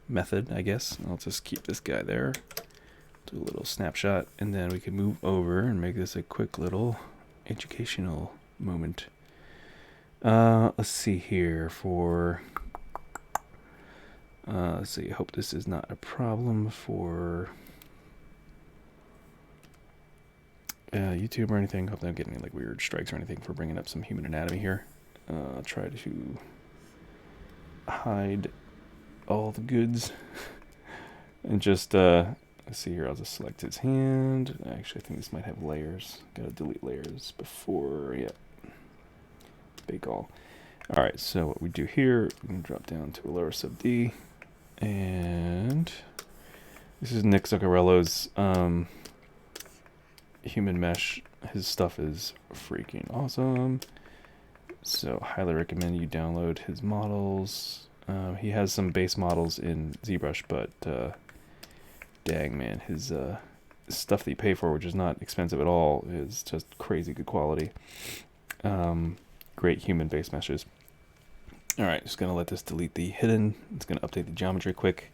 S1: method, I guess. I'll just keep this guy there, do a little snapshot, and then we can move over and make this a quick little educational moment. Let's see here for let's see, I hope this is not a problem for YouTube or anything. Hope they don't get any like weird strikes or anything for bringing up some human anatomy here. I'll try to hide all the goods and just let's see here, I'll just select his hand. Actually, I think this might have layers. Gotta delete layers before, yeah, bake all. Alright, so what we do here, we're going to drop down to a lower sub D, and this is Nick Zuccarello's human mesh. His stuff is freaking awesome, so highly recommend you download his models. He has some base models in ZBrush, but dang man, his stuff that you pay for, which is not expensive at all, is just crazy good quality. Great human base meshes. Alright, just gonna let this delete the hidden. It's gonna update the geometry quick.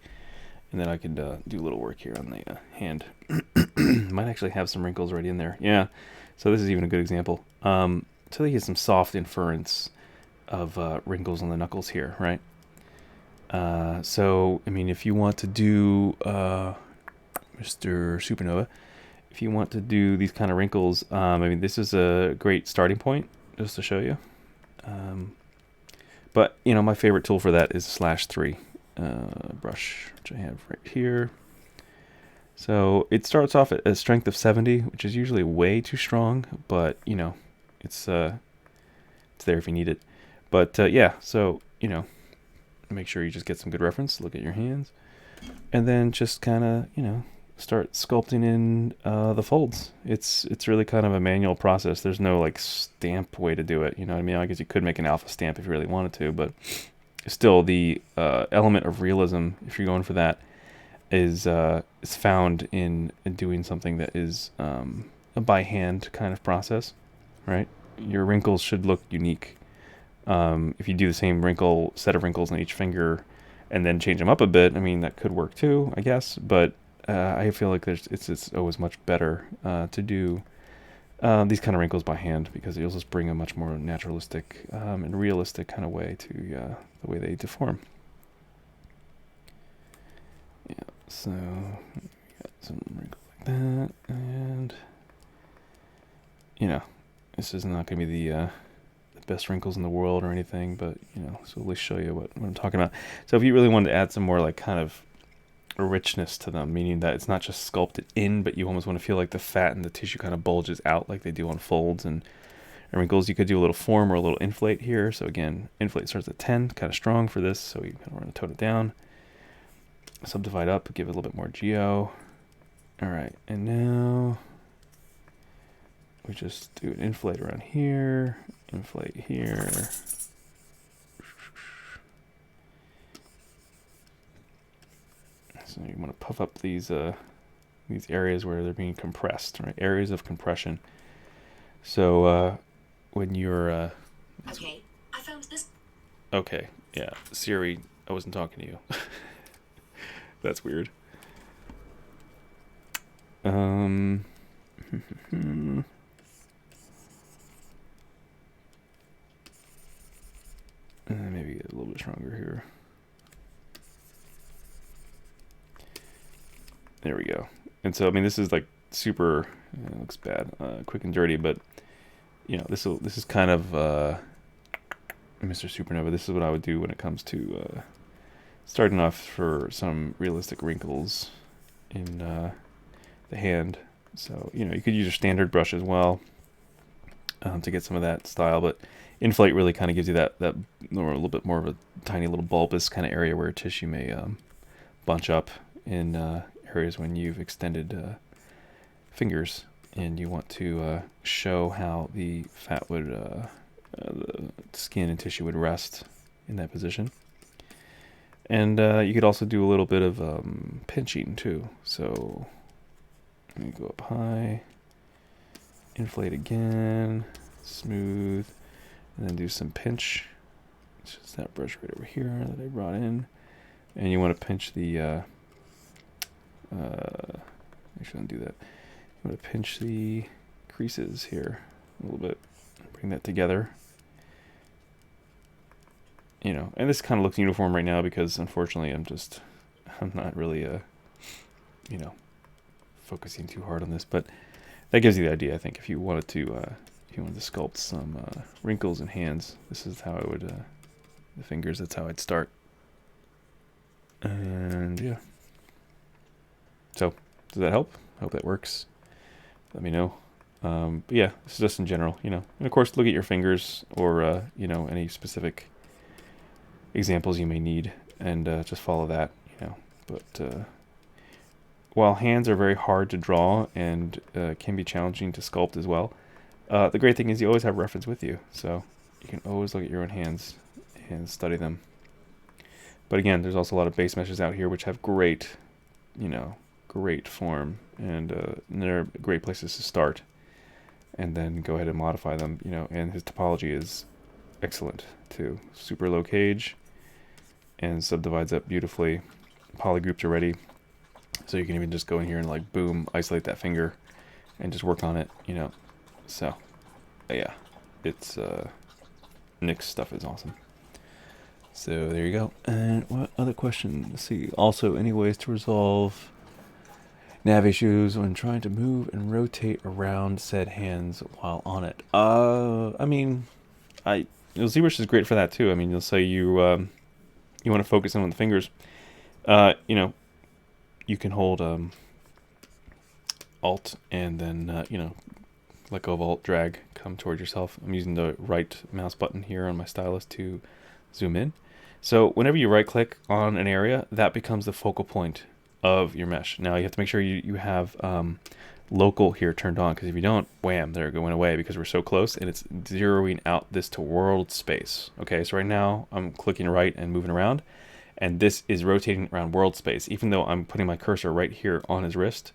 S1: And then I could do a little work here on the hand. Might actually have some wrinkles already in there. Yeah, so this is even a good example. So they get some soft inference of wrinkles on the knuckles here, right? So, I mean, if you want to do, Mr. Supernova, if you want to do these kind of wrinkles, I mean, this is a great starting point, just to show you. But, you know, my favorite tool for that is /3 brush, which I have right here. So it starts off at a strength of 70, which is usually way too strong, but, you know, it's there if you need it. But, yeah, so, you know, make sure you just get some good reference, look at your hands, and then just kind of, you know, start sculpting in the folds. It's really kind of a manual process. There's no like stamp way to do it, you know what I mean? I guess you could make an alpha stamp if you really wanted to, but still the element of realism, if you're going for that, is found in doing something that is a by hand kind of process, right? Your wrinkles should look unique. If you do the same set of wrinkles on each finger and then change them up a bit, I mean, that could work too, I guess, but I feel like it's always much better to do these kind of wrinkles by hand, because you'll just bring a much more naturalistic and realistic kind of way to the way they deform. Yeah, so got some wrinkles like that, and you know, this is not going to be the best wrinkles in the world or anything, but you know, so at least show you what I'm talking about. So if you really wanted to add some more like kind of a richness to them, meaning that it's not just sculpted in, but you almost want to feel like the fat and the tissue kind of bulges out like they do on folds and wrinkles, you could do a little form or a little inflate here. So again, inflate starts at 10, kind of strong for this, so you kind of want to tone it down. Subdivide up, give it a little bit more geo. All right, and now we just do an inflate around here, inflate here. So you want to puff up these areas where they're being compressed, right? Areas of compression. So when you're
S2: okay, I found this.
S1: Okay, yeah, Siri, I wasn't talking to you. That's weird. Maybe get a little bit stronger here. There we go. And so, I mean, this is like super, it looks bad, quick and dirty, but you know, this is kind of Mr. Supernova. This is what I would do when it comes to starting off for some realistic wrinkles in the hand. So, you know, you could use your standard brush as well to get some of that style, but inflate really kind of gives you that or a little bit more of a tiny little bulbous kind of area where tissue may bunch up in areas when you've extended fingers and you want to show how the fat would, the skin and tissue would rest in that position. And you could also do a little bit of pinching too. So let me go up high, inflate again, smooth, and then do some pinch. It's just that brush right over here that I brought in. And you want to pinch the, actually don't do that. You want to pinch the creases here a little bit, bring that together. You know, and this kind of looks uniform right now because unfortunately I'm not really, you know, focusing too hard on this, but that gives you the idea. I think if you wanted to sculpt some wrinkles in hands, this is how I would, the fingers, that's how I'd start. And yeah. So, does that help? I hope that works. Let me know. But yeah, this is just in general, you know. And of course, look at your fingers or, you know, any specific examples you may need and just follow that, you know. But while hands are very hard to draw and can be challenging to sculpt as well, the great thing is you always have reference with you. So you can always look at your own hands and study them. But again, there's also a lot of base meshes out here which have great, you know, great form, and they're great places to start and then go ahead and modify them, you know. And his topology is excellent too. Super low cage and subdivides up beautifully. polygrouped already. So you can even just go in here and like boom, isolate that finger and just work on it, you know. So yeah, it's Nick's stuff is awesome. So there you go. And what other question? Let's see. Also, any ways to resolve nav issues when trying to move and rotate around said hands while on it? I mean, ZBrush is great for that too. I mean, you'll say you you want to focus in on the fingers. You know, you can hold Alt and then you know, let go of Alt, drag, come toward yourself. I'm using the right mouse button here on my stylus to zoom in. So whenever you right click on an area, that becomes the focal point of your mesh. Now you have to make sure you have local here turned on, because if you don't, wham, they're going away because we're so close, and it's zeroing out this to world space. Okay, so right now I'm clicking right and moving around, and this is rotating around world space. Even though I'm putting my cursor right here on his wrist,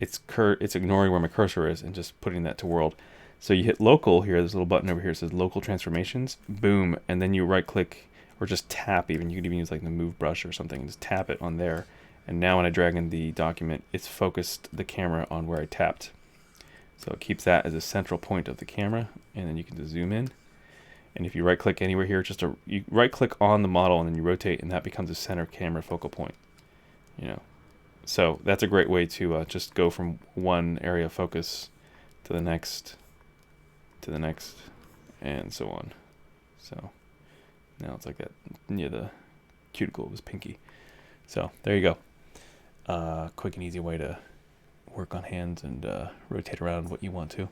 S1: it's ignoring where my cursor is and just putting that to world. So you hit local here, there's a little button over here that says local transformations, boom, and then you right click or just tap even. You could even use like the move brush or something and just tap it on there. And now when I drag in the document, it's focused the camera on where I tapped. So it keeps that as a central point of the camera, and then you can just zoom in. And if you right click anywhere here, you right click on the model and then you rotate, and that becomes a center camera focal point. You know, so that's a great way to just go from one area of focus to the next, and so on. So now it's like that near the cuticle was pinky. So there you go. Quick and easy way to work on hands and rotate around what you want to.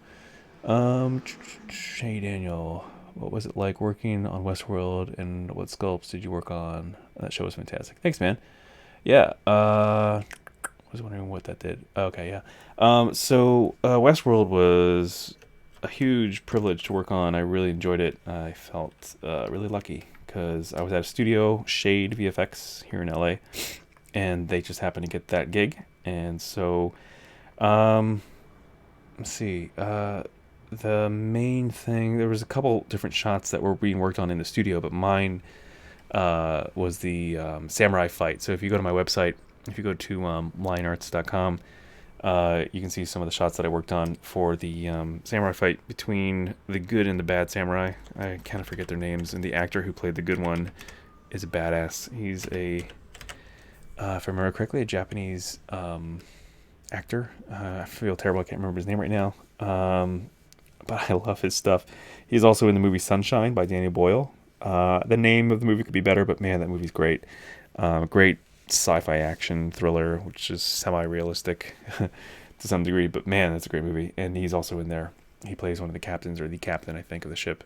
S1: Hey Daniel, what was it like working on Westworld, and what sculpts did you work on? That show was fantastic. Thanks, man. Yeah, I was wondering what that did. Okay, yeah. So Westworld was a huge privilege to work on. I really enjoyed it. I felt really lucky because I was at a studio, Shade VFX, here in LA, and they just happened to get that gig. And so, let's see, the main thing, there was a couple different shots that were being worked on in the studio, but mine was the samurai fight. So if you go to my website, if you go to lionarts.com, you can see some of the shots that I worked on for the samurai fight between the good and the bad samurai. I kind of forget their names, and the actor who played the good one is a badass. He's a, if I remember correctly, a Japanese actor. I feel terrible, I can't remember his name right now, but I love his stuff. He's also in the movie Sunshine by Danny Boyle. The name of the movie could be better, but man, that movie's great. Great sci-fi action thriller, which is semi-realistic to some degree, but man, that's a great movie. And he's also in there. He plays one of the captains, or the captain, I think, of the ship.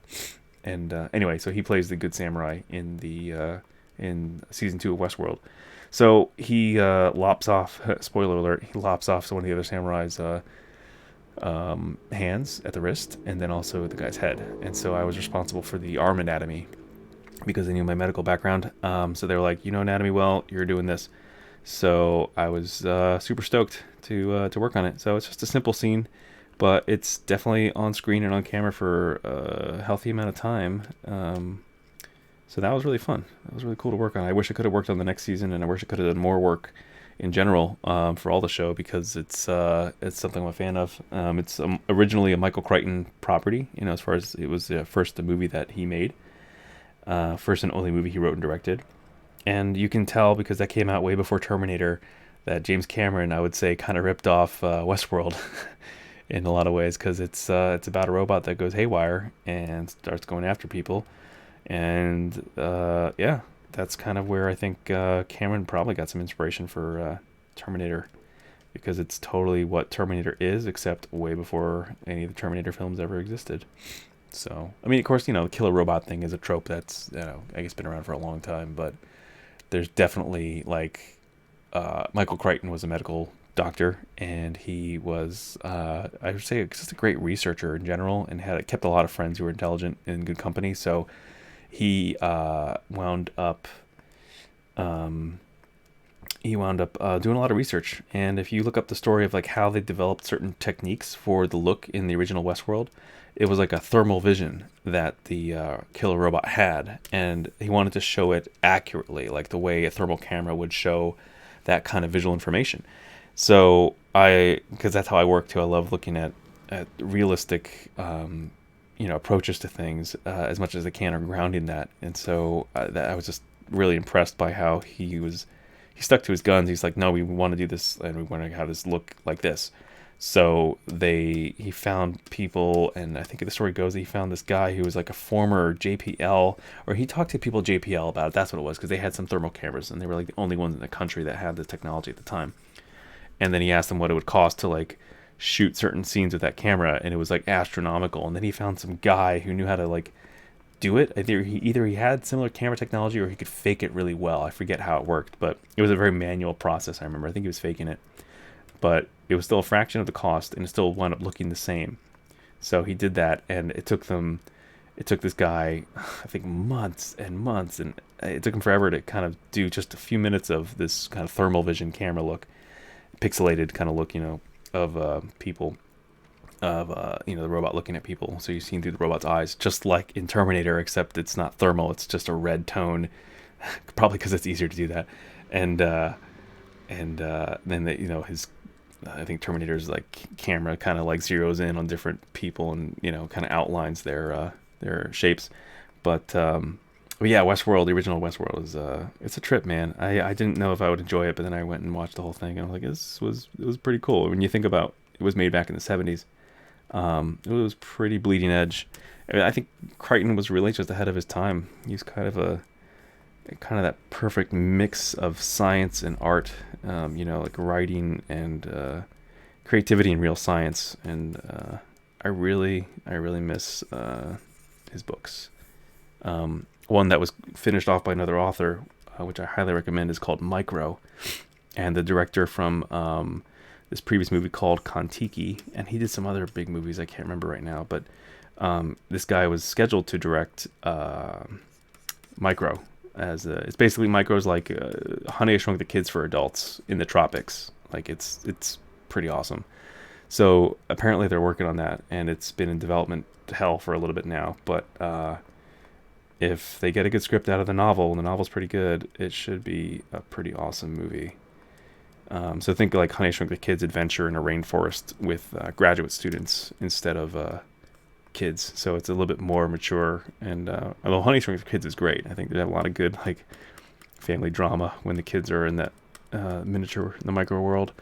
S1: And anyway, so he plays the good samurai in the in season 2 of Westworld. So he lops off, spoiler alert, he lops off one of the other samurai's hands at the wrist, and then also the guy's head. And so I was responsible for the arm anatomy because they knew my medical background. So they were like, you know anatomy well, you're doing this. So I was super stoked to work on it. So it's just a simple scene, but it's definitely on screen and on camera for a healthy amount of time. So that was really fun. That was really cool to work on. I wish I could have worked on the next season, and I wish I could have done more work in general for all the show, because it's something I'm a fan of. It's originally a Michael Crichton property, you know, as far as it was the movie that he made. First and only movie he wrote and directed. And you can tell, because that came out way before Terminator, that James Cameron, I would say, kind of ripped off Westworld in a lot of ways, because it's about a robot that goes haywire and starts going after people. And yeah, that's kind of where I think Cameron probably got some inspiration for Terminator, because it's totally what Terminator is, except way before any of the Terminator films ever existed. So, I mean, of course, you know, the killer robot thing is a trope that's, you know, I guess been around for a long time, but there's definitely, like, Michael Crichton was a medical doctor, and he was, I would say, just a great researcher in general, and kept a lot of friends who were intelligent and in good company. So he wound up he wound up doing a lot of research. And if you look up the story of like how they developed certain techniques for the look in the original Westworld, it was like a thermal vision that the killer robot had, and he wanted to show it accurately, like the way a thermal camera would show that kind of visual information. So because that's how I work too. I love looking at realistic, approaches to things as much as I can, or grounding that. And so I was just really impressed by how he stuck to his guns. He's like, no, we want to do this, and we want to have this look like this. So he found people, and I think the story goes that he found this guy who was like a former JPL, or he talked to people at JPL about it. That's what it was, because they had some thermal cameras, and they were like the only ones in the country that had the technology at the time. And then he asked them what it would cost to like shoot certain scenes with that camera, and it was like astronomical. And then he found some guy who knew how to like do it. Either he had similar camera technology, or he could fake it really well. I forget how it worked, but it was a very manual process. I remember. I think he was faking it, but it was still a fraction of the cost, and it still wound up looking the same. So he did that, and it took this guy, I think, months and months, and it took him forever to kind of do just a few minutes of this kind of thermal vision camera look, pixelated kind of look, of people, of the robot looking at people. So you're seeing through the robot's eyes, just like in Terminator, except it's not thermal; it's just a red tone, probably because it's easier to do that. And then his, I think Terminator's like camera kind of like zeroes in on different people, and kind of outlines their shapes. But yeah, Westworld, the original Westworld is it's a trip, man. I didn't know if I would enjoy it, but then I went and watched the whole thing, and I was like, it was pretty cool. When you think about it, was made back in the 70s. It was pretty bleeding edge. I think Crichton was really just ahead of his time. He's kind of that perfect mix of science and art, like writing and creativity and real science. And I really miss his books. One that was finished off by another author, which I highly recommend, is called Micro. And the director from this previous movie called Kon-Tiki, and he did some other big movies I can't remember right now, but this guy was scheduled to direct Micro. It's basically, Micro's like Honey, I Shrunk the Kids for adults in the tropics. Like it's pretty awesome. So apparently they're working on that, and it's been in development hell for a little bit now. But if they get a good script out of the novel, and the novel's pretty good, it should be a pretty awesome movie. So think like Honey, I Shrunk the Kids adventure in a rainforest with graduate students instead of kids. So it's a little bit more mature. And although Honey, I Shrunk the Kids is great, I think they have a lot of good like family drama when the kids are in that miniature, the micro world.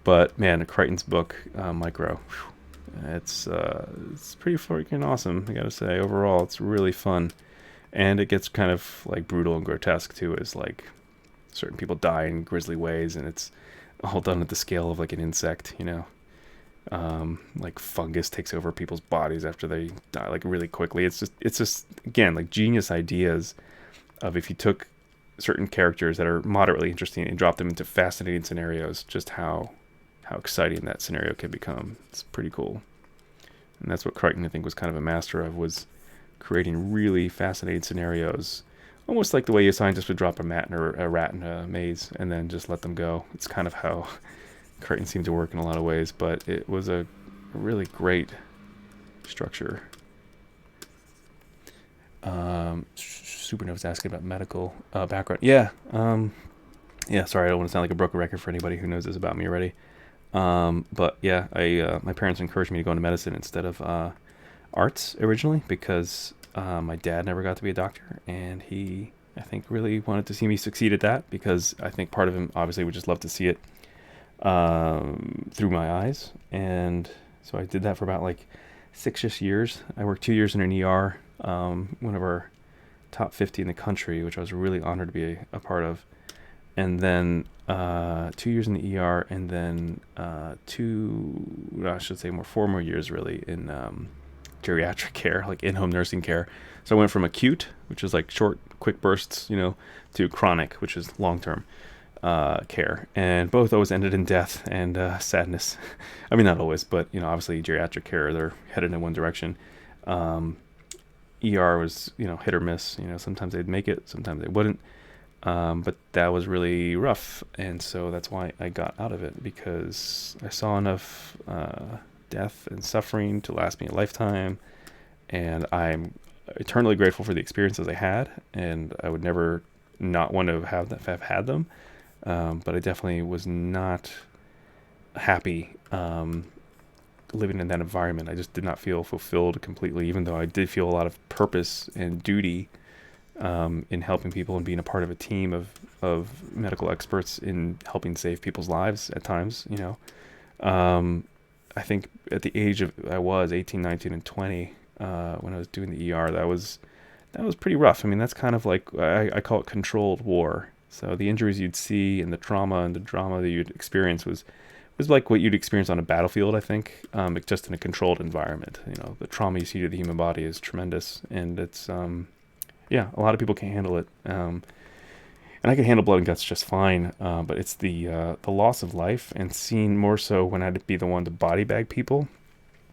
S1: But man, Crichton's book, Micro, it's pretty freaking awesome. I gotta say, overall, it's really fun, and it gets kind of like brutal and grotesque too, as like certain people die in grisly ways, and it's all done at the scale of like an insect, like fungus takes over people's bodies after they die, like really quickly. It's just again like genius ideas of, if you took certain characters that are moderately interesting and drop them into fascinating scenarios, just how exciting that scenario can become. It's pretty cool. And that's what Crichton, I think, was kind of a master of, was creating really fascinating scenarios, almost like the way a scientist would drop a rat in a maze and then just let them go. It's kind of how Crichton seemed to work in a lot of ways, but it was a really great structure. Supernova's asking about medical background. Yeah, sorry, I don't want to sound like a broken record for anybody who knows this about me already. But yeah, my parents encouraged me to go into medicine instead of arts originally, because my dad never got to be a doctor, and he, I think, really wanted to see me succeed at that, because I think part of him obviously would just love to see it through my eyes. And so I did that for about like 6-ish years. I worked 2 years in an ER, one of our top 50 in the country, which I was really honored to be a part of. And then 2 years in the ER, and then 4 more years really in geriatric care, like in-home nursing care. So I went from acute, which is like short, quick bursts, to chronic, which is long-term care. And both always ended in death and sadness. I mean, not always, but obviously geriatric care, they're headed in one direction. ER was hit or miss. Sometimes they'd make it, sometimes they wouldn't. But that was really rough, and so that's why I got out of it, because I saw enough death and suffering to last me a lifetime, and I'm eternally grateful for the experiences I had, and I would never not want to have had them. But I definitely was not happy living in that environment. I just did not feel fulfilled completely, even though I did feel a lot of purpose and duty in helping people and being a part of a team of medical experts in helping save people's lives at times, I think at the age of, I was 18, 19, and 20, when I was doing the ER, that was pretty rough. I mean, that's kind of like, I call it controlled war. So the injuries you'd see and the trauma and the drama that you'd experience was like what you'd experience on a battlefield, I think, just in a controlled environment. The trauma you see to the human body is tremendous, and it's, yeah, a lot of people can't handle it. And I can handle blood and guts just fine, but it's the loss of life, and seeing more so when I'd be the one to body bag people.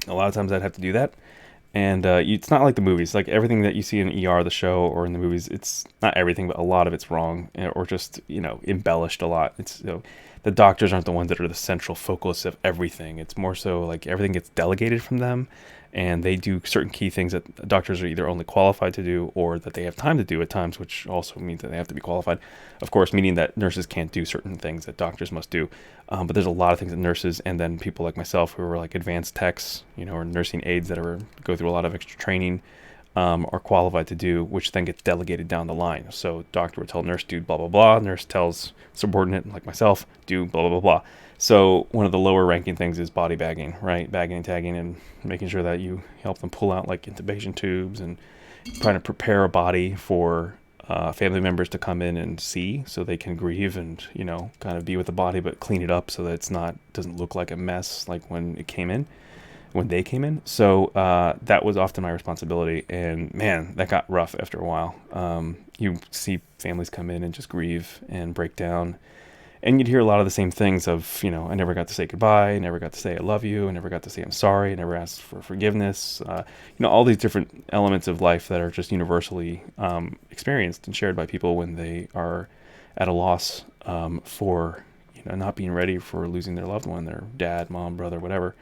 S1: A lot of times I'd have to do that, and it's not like the movies. Like everything that you see in ER, the show, or in the movies, it's not everything, but a lot of it's wrong, or just embellished a lot. It's the doctors aren't the ones that are the central focus of everything. It's more so like everything gets delegated from them, and they do certain key things that doctors are either only qualified to do or that they have time to do at times, which also means that they have to be qualified. Of course, meaning that nurses can't do certain things that doctors must do. But there's a lot of things that nurses, and then people like myself who are like advanced techs, or nursing aides that go through a lot of extra training, are qualified to do, which then gets delegated down the line. So doctor would tell nurse, do blah, blah, blah. Nurse tells subordinate, like myself, do blah, blah, blah, blah. So one of the lower ranking things is body bagging, right? Bagging and tagging, and making sure that you help them pull out like intubation tubes, and trying to prepare a body for family members to come in and see, so they can grieve and, kind of be with the body, but clean it up so that doesn't look like a mess like when they came in. So that was often my responsibility, and man, that got rough after a while. You see families come in and just grieve and break down, and you'd hear a lot of the same things of, I never got to say goodbye, I never got to say I love you, I never got to say I'm sorry, I never asked for forgiveness. All these different elements of life that are just universally experienced and shared by people when they are at a loss for, not being ready for losing their loved one, their dad, mom, brother, whatever.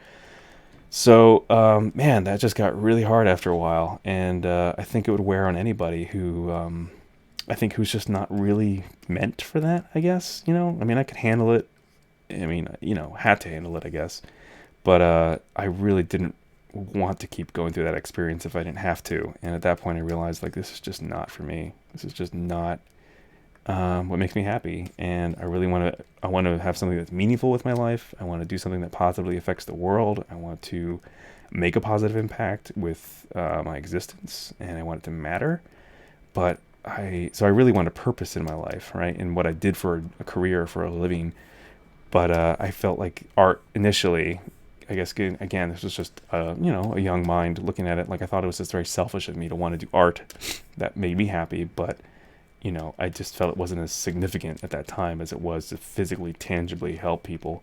S1: So, man, that just got really hard after a while, and I think it would wear on anybody who's just not really meant for that, I guess. I mean, I could handle it. I mean, had to handle it, I guess. But I really didn't want to keep going through that experience if I didn't have to. And at that point, I realized, like, this is just not for me. This is just not what makes me happy. And I really I want to have something that's meaningful with my life. I want to do something that positively affects the world. I want to make a positive impact with my existence, and I want it to matter. But I really want a purpose in my life, right? And what I did for a career, for a living. But I felt like art initially, I guess, again, this was just, a young mind looking at it. Like, I thought it was just very selfish of me to want to do art that made me happy. But, I just felt it wasn't as significant at that time as it was to physically, tangibly help people.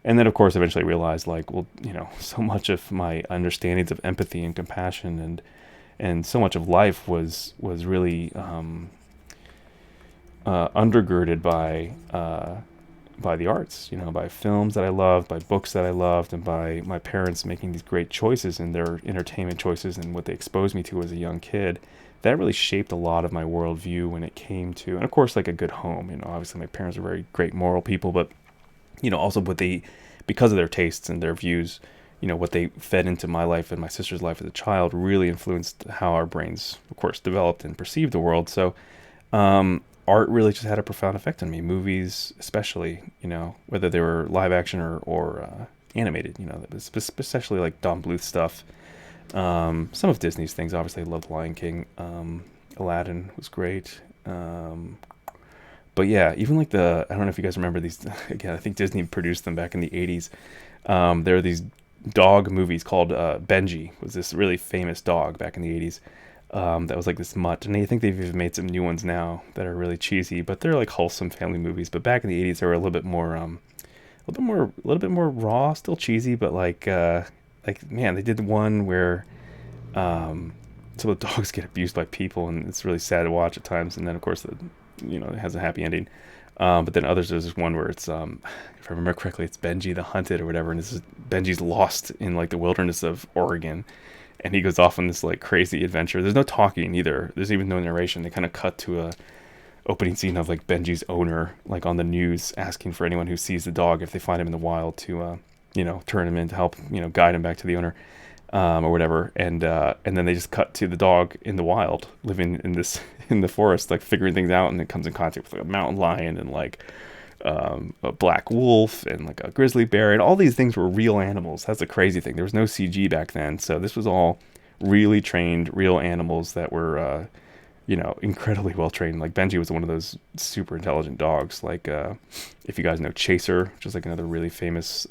S1: And then, of course, eventually realized, like, well, so much of my understandings of empathy and compassion and so much of life was really undergirded by the arts, by films that I loved, by books that I loved, and by my parents making these great choices in their entertainment choices and what they exposed me to as a young kid. That really shaped a lot of my worldview when it came to, and of course, like a good home. Obviously my parents are very great moral people, but also because of their tastes and their views, what they fed into my life and my sister's life as a child really influenced how our brains, of course, developed and perceived the world. So art really just had a profound effect on me. Movies, especially, whether they were live action or animated, especially like Don Bluth stuff. Some of Disney's things, obviously, I loved Lion King. Aladdin was great. But yeah, even like I don't know if you guys remember these. Again, I think Disney produced them back in the 80s. There were these dog movies called Benji, was this really famous dog back in the 80s. That was like this mutt, and I think they've even made some new ones now that are really cheesy, but they're like wholesome family movies. But back in the 80s, they were a little bit more raw, still cheesy, but like man, they did one where some of the dogs get abused by people, and it's really sad to watch at times. And then of course it has a happy ending. But then others, there's this one where it's if I remember correctly, it's Benji the Hunted or whatever, and this is Benji's lost in like the wilderness of Oregon, and he goes off on this like crazy adventure. There's no talking either. There's even no narration. They kind of cut to a opening scene of like Benji's owner like on the news asking for anyone who sees the dog, if they find him in the wild, to turn him in to help guide him back to the owner, or whatever. And then they just cut to the dog in the wild living in this in the forest, like figuring things out, and it comes in contact with like a mountain lion and like a black wolf and like a grizzly bear, and all these things were real animals. That's the crazy thing. There was no CG back then, so this was all really trained real animals that were incredibly well trained. Like Benji was one of those super intelligent dogs. Like if you guys know Chaser, which is like another really famous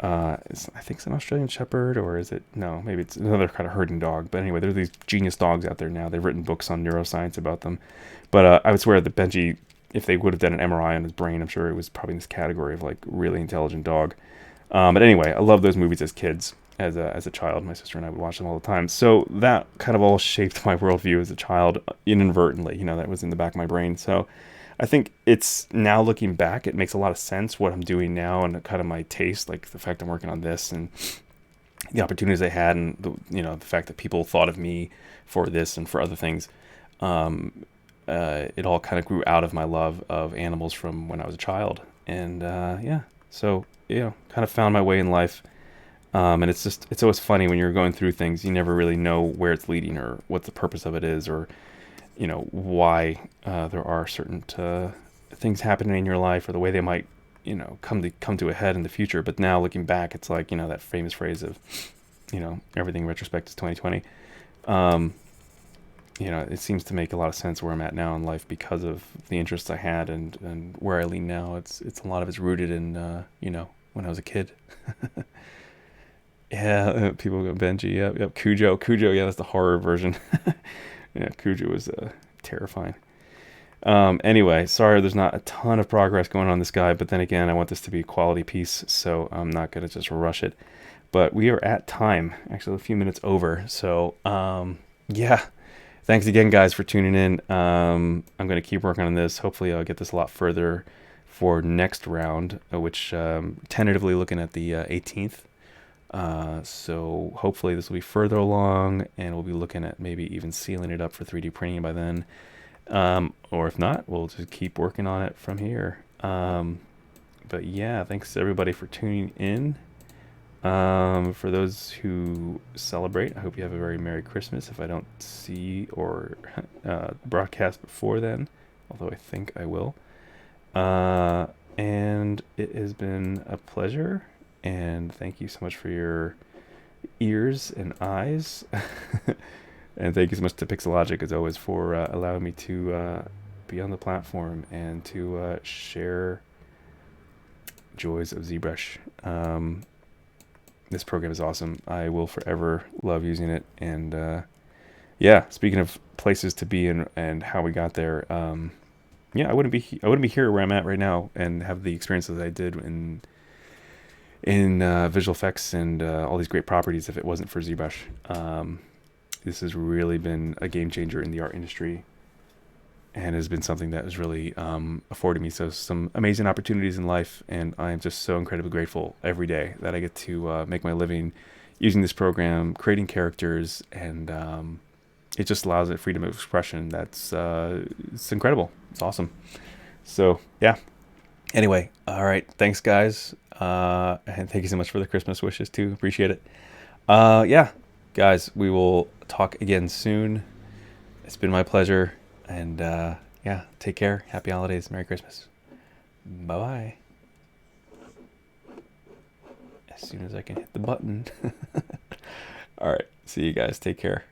S1: I think it's an Australian Shepherd, or is it? No, maybe it's another kind of herding dog. But anyway, there's these genius dogs out there now. They've written books on neuroscience about them. But I would swear that Benji, if they would have done an MRI on his brain, I'm sure it was probably in this category of like really intelligent dog. But anyway, I love those movies as kids. As a child, my sister and I would watch them all the time. So that kind of all shaped my worldview as a child inadvertently. That was in the back of my brain. So I think it's now looking back, it makes a lot of sense what I'm doing now and kind of my taste, like the fact I'm working on this and the opportunities I had, and the fact that people thought of me for this and for other things. It all kind of grew out of my love of animals from when I was a child, and so kind of found my way in life. And it's always funny when you're going through things, you never really know where it's leading or what the purpose of it is, or why there are certain things happening in your life, or the way they might come to a head in the future. But now looking back, it's like that famous phrase of everything in retrospect is 2020. It seems to make a lot of sense where I'm at now in life because of the interests I had and where I lean now. It's a lot of it's rooted in when I was a kid. Yeah, people go Benji. Yep. Cujo. Yeah, that's the horror version. Yeah, Cujo was terrifying. Anyway, sorry, there's not a ton of progress going on this guy, but then again, I want this to be a quality piece, so I'm not gonna just rush it. But we are at time, actually a few minutes over. So yeah, thanks again, guys, for tuning in. I'm gonna keep working on this. Hopefully, I'll get this a lot further for next round, which tentatively looking at the 18th. So hopefully this will be further along, and we'll be looking at maybe even sealing it up for 3D printing by then. Or if not, we'll just keep working on it from here. But yeah, thanks everybody for tuning in. For those who celebrate, I hope you have a very Merry Christmas if I don't see or broadcast before then, although I think I will. And it has been a pleasure. And thank you so much for your ears and eyes. And thank you so much to Pixelogic, as always, for allowing me to be on the platform and to share joys of ZBrush. This program is awesome. I will forever love using it. And yeah, speaking of places to be and how we got there, yeah, I wouldn't be here where I'm at right now and have the experiences I did in visual effects and all these great properties if it wasn't for ZBrush. This has really been a game changer in the art industry, and has been something that has really afforded me some amazing opportunities in life. And I am just so incredibly grateful every day that I get to make my living using this program, creating characters, and it just allows it freedom of expression. It's incredible. It's awesome. So yeah. Anyway, all right. Thanks, guys. And thank you so much for the Christmas wishes too. Appreciate it. Yeah, guys, we will talk again soon. It's been my pleasure. And yeah, take care. Happy holidays. Merry Christmas. Bye-bye. As soon as I can hit the button. All right. See you guys. Take care.